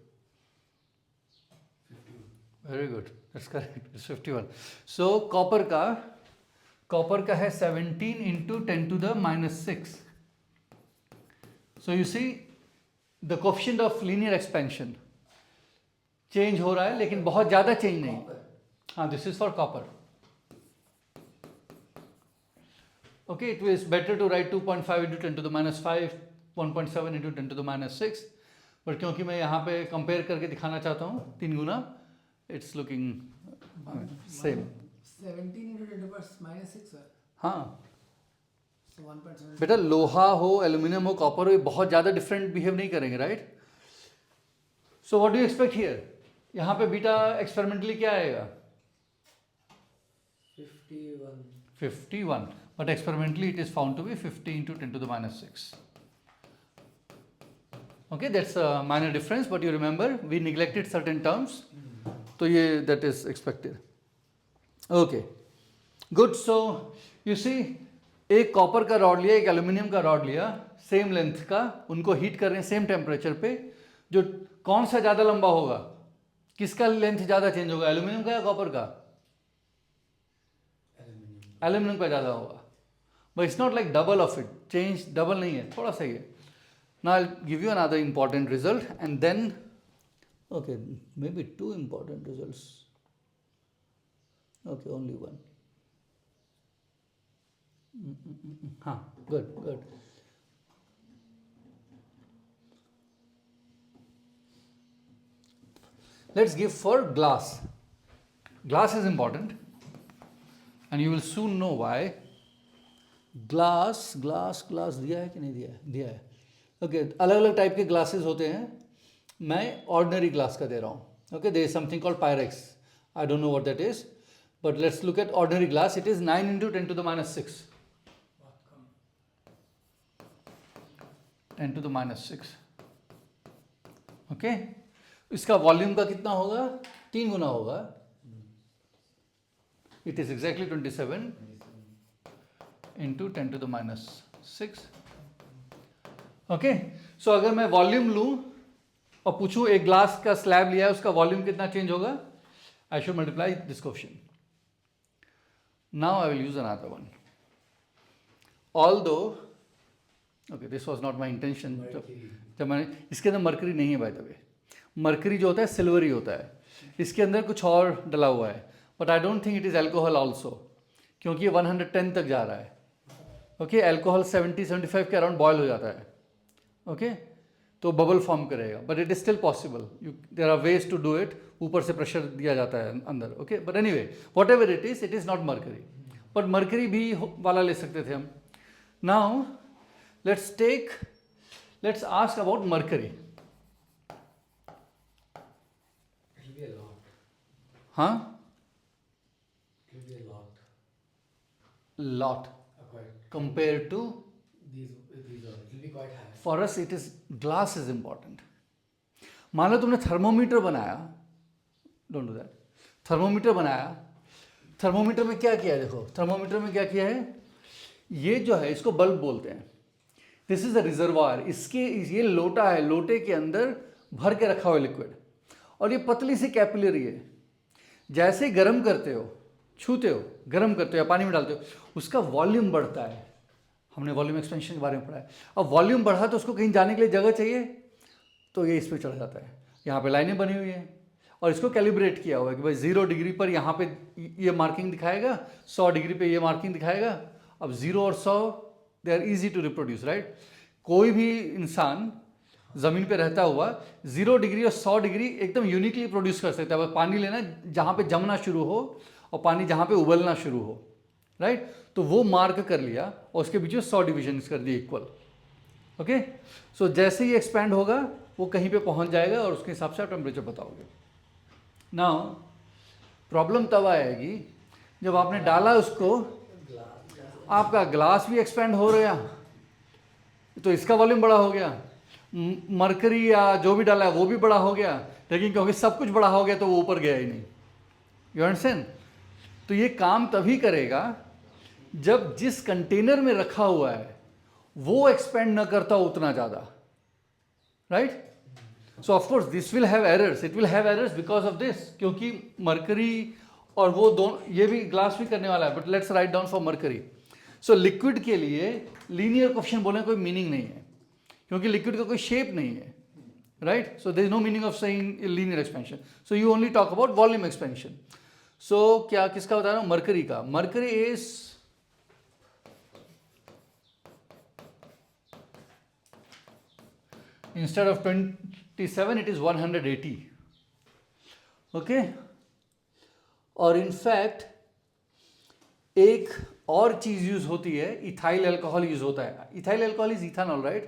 51. Very good. That's correct. It's 51. So copper का है 17 into 10 to the minus 6. So you see the coefficient of linear expansion change हो रहा है, लेकिन बहुत ज़्यादा change नहीं. हाँ, this is for copper. Okay, it is better to write 2.5 into 10 to the minus 5, 1.7 into 10 to the minus 6. But क्योंकि मैं यहाँ पे compare करके दिखाना चाहता हूँ 3 गुना, it's looking same. 17 into 10 to the minus 6, sir. हाँ. So 1.7. बेटा लोहा हो, एल्यूमिनियम हो, कॉपर हो, ये बहुत ज़्यादा डिफरेंट बिहेव नहीं करेंगे, right? So what do you expect here? यहाँ पे बीटा एक्सपेरिमेंटली क्या आएगा? 51. 51, but experimentally it is found to be 50 into 10 to the minus 6. Okay, that's a minor difference, but you remember we neglected certain terms, so ये that is expected. Okay, good. So you see, एक कॉपर का रॉड लिया, एक एल्यूमिनियम का रॉड लिया, सेम लेंथ का, उनको हीट कर रहे हैं सेम टेम्परेचर पे, जो कौन सा ज़्यादा लंबा होगा, किसका लेंथ ज़्यादा चेंज होगा, एल्यूमिनियम का या कॉपर का? एल्यूमिनियम का ज़्यादा होगा. But it's not like double of it, change double नहीं है, थोड़ा सा ही है. Now I will give you another important result and then okay maybe 2 important results. Okay, only 1. हाँ, good. Let's give for glass. Glass is important. And you will soon know why. Glass glass glass दिया है कि नहीं दिया है? दिया है. ओके, अलग अलग टाइप के ग्लासेस होते हैं. मैं ऑर्डिनरी ग्लास का दे रहा हूँ. Okay, there is something called Pyrex. I don't know what that is, but let's look at ordinary glass. It is 9 into 10 to the minus 6. 10 to the minus 6. Okay, इसका वॉल्यूम का कितना होगा? 3 गुना होगा. It is exactly 27 into 10 to the minus 6. Okay, so अगर मैं वॉल्यूम लूं और पूछूं एक ग्लास का स्लैब लिया है, उसका वॉल्यूम कितना चेंज होगा? I should multiply this question. Now I will use another one. Although okay, this was not my intention. जब मैंने इसके अंदर मरकरी नहीं है बाय द वे. मरकरी जो होता है सिल्वरी होता है. इसके अंदर कुछ और डला हुआ है, but I don't think it is alcohol also, क्योंकि ये 110 तक जा रहा है. ओके, अल्कोहल 70-75 के अराउंड बॉयल हो जाता है. ओके, तो बबल फॉर्म करेगा, but it is still possible. There are ways to do it. ऊपर से प्रेशर दिया जाता है अंदर. Okay, but anyway whatever it is not mercury. But mercury भी वाला ले सकते थे हम. Now let's ask about mercury. It will be a lot. Huh? It will be a lot. Lot Quite. compared to, These are. It will be quite high. for us it is glass is important. मान लो तुमने थर्मोमीटर बनाया. Don't do that. थर्मोमीटर बनाया. थर्मोमीटर में क्या किया है? देखो थर्मोमीटर में क्या किया है. ये जो है इसको बल्ब बोलते हैं. This is a reservoir. इसके ये लोटा है, लोटे के अंदर भर के रखा हुआ लिक्विड, और ये पतली सी कैपिलरी है. जैसे गर्म करते हो, छूते हो, गर्म करते हो या पानी में डालते हो, उसका वॉल्यूम बढ़ता है. हमने वॉल्यूम एक्सपेंशन के बारे में पढ़ा है. अब वॉल्यूम बढ़ा तो उसको कहीं जाने के लिए जगह चाहिए, तो ये इस पर चढ़ जाता है. यहाँ पे लाइनें बनी हुई हैं और इसको कैलिब्रेट किया हुआ है कि भाई 0 डिग्री पर यहाँ पे ये मार्किंग दिखाएगा, 100 डिग्री पे ये मार्किंग दिखाएगा. अब 0 और 100 they are easy to reproduce, right. कोई भी इंसान ज़मीन पे रहता हुआ 0 डिग्री और 100 डिग्री एकदम यूनिकली प्रोड्यूस कर सकता है. पानी लेना जहाँ पे जमना शुरू हो और पानी जहाँ पे उबलना शुरू हो, राइट. तो वो मार्क कर लिया और उसके बीच में 100 डिविजन कर दिए इक्वल. ओके, सो जैसे ही एक्सपैंड होगा वो कहीं पे पहुंच जाएगा और उसके हिसाब से आप टेम्परेचर बताओगे. नाउ प्रॉब्लम तब आएगी जब आपने डाला उसको, आपका ग्लास भी एक्सपैंड हो रहा, तो इसका वॉल्यूम बड़ा हो गया. मरकरी या जो भी डाला है वो भी बड़ा हो गया, लेकिन क्योंकि सब कुछ बड़ा हो गया तो वो ऊपर गया ही नहीं. You understand. तो ये काम तभी करेगा जब जिस कंटेनर में रखा हुआ है वो एक्सपेंड न करता उतना ज़्यादा, right. So of course this will have errors. It will have errors because of this, क्योंकि मरकरी और वो दोनों, ये भी ग्लास भी करने वाला है. But let's write down for mercury. So liquid के लिए लीनियर कोएफिशिएंट बोलने कोई मीनिंग नहीं है, क्योंकि लिक्विड का कोई शेप नहीं है, right. So there is no meaning of saying linear expansion. So you only talk about volume expansion. So क्या किसका बता रहा हूँ? मरकरी का. Mercury is instead of 27 it is 180. Okay, और इनफैक्ट एक और चीज यूज होती है, इथाइल अल्कोहल यूज होता है. Ethyl alcohol is ethanol, right.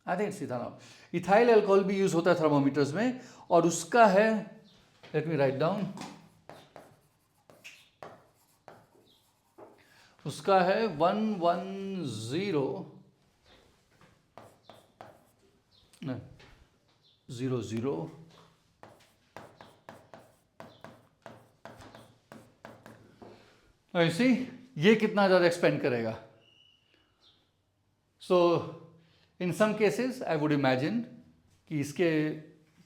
I think it's ethanol. Ethyl alcohol भी यूज होता है थर्मोमीटर्स में, और उसका है, लेट मी राइट डाउन, उसका है 110 00 ऐसी. ये कितना ज़्यादा एक्सपेंड करेगा? So in some cases I would imagine कि इसके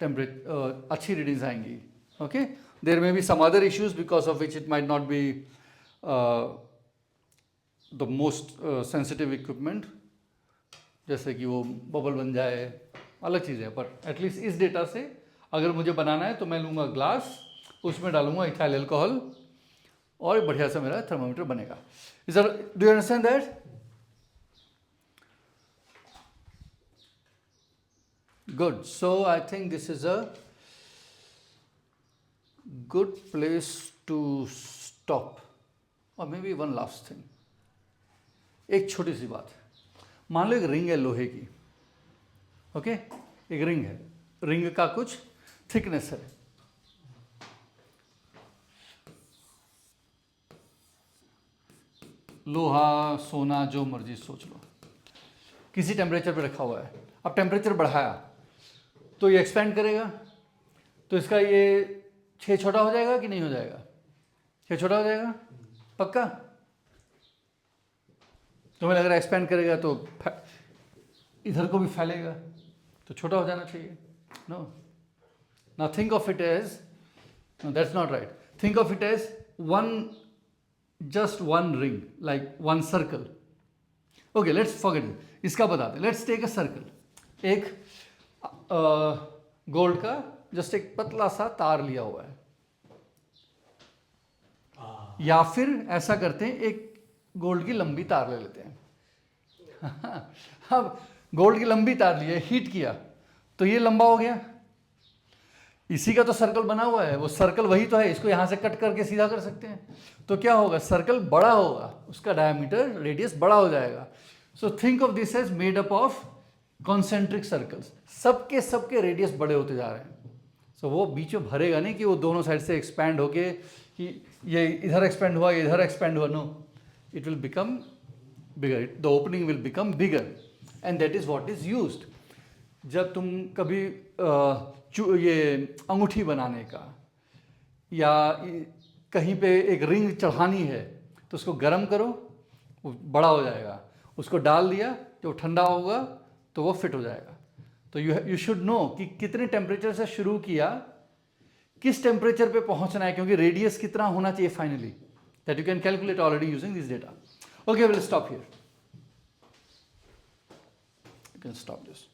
टेम्परेचर अच्छी रीडिंग्स आएंगी. Okay, there may be some other issues because of which it might not be the most sensitive equipment, जैसे कि वो बबल बन जाए, अलग चीज़ है. पर एटलीस्ट इस डेटा से अगर मुझे बनाना है तो मैं लूँगा ग्लास, उसमें डालूंगा इथाइल अल्कोहल और बढ़िया सा मेरा थर्मोमीटर बनेगा. Is do you understand that? Good. So I think this is a good place to stop. और maybe one last thing, एक छोटी सी बात, मान लो एक रिंग है लोहे की, ओके, एक रिंग है, रिंग का कुछ थिकनेस है, लोहा सोना जो मर्जी सोच लो, किसी टेम्परेचर पे रखा हुआ है, अब टेम्परेचर बढ़ाया तो ये एक्सपेंड करेगा, तो इसका ये छः छोटा हो जाएगा कि नहीं हो जाएगा? छः छोटा हो जाएगा पक्का? तुम्हें लग रहा है एक्सपेंड करेगा तो इधर को भी फैलेगा, तो छोटा हो जाना चाहिए? No, now think of it as, no that's not right, think of it as one, just one ring, like one circle. Okay, let's forget it. इसका बताते, let's take a circle. एक गोल्ड का जस्ट एक पतला सा तार लिया हुआ है, या फिर ऐसा करते हैं एक गोल्ड की लंबी तार ले लेते हैं अब गोल्ड की लंबी तार ली है, हीट किया तो ये लंबा हो गया, इसी का तो सर्कल बना हुआ है, वो सर्कल वही तो है, इसको यहाँ से कट करके सीधा कर सकते हैं, तो क्या होगा, सर्कल बड़ा होगा, उसका डायमीटर रेडियस बड़ा हो जाएगा। So think of this as made up of concentric circles, सबके रेडियस बड़े होते जा रहे हैं। सो वो बीच में भरेगा नहीं कि वो दोनों साइड से एक्सपैंड होके कि ये इधर एक्सपैंड हुआ, इधर एक्सपैंड हुआ, no, it will become bigger, the opening will become bigger, and that is what is used. जब तुम कभी ये अंगूठी बनाने का या कहीं पे एक रिंग चढ़ानी है तो उसको गर्म करो, वो बड़ा हो जाएगा, उसको डाल दिया, जो ठंडा होगा तो वो फिट हो जाएगा। तो यू शुड नो कि कितने टेम्परेचर से शुरू किया, किस टेम्परेचर पे पहुंचना है, क्योंकि रेडियस कितना होना चाहिए finally, that you can calculate already using this data. Okay, will stop here, you can stop this.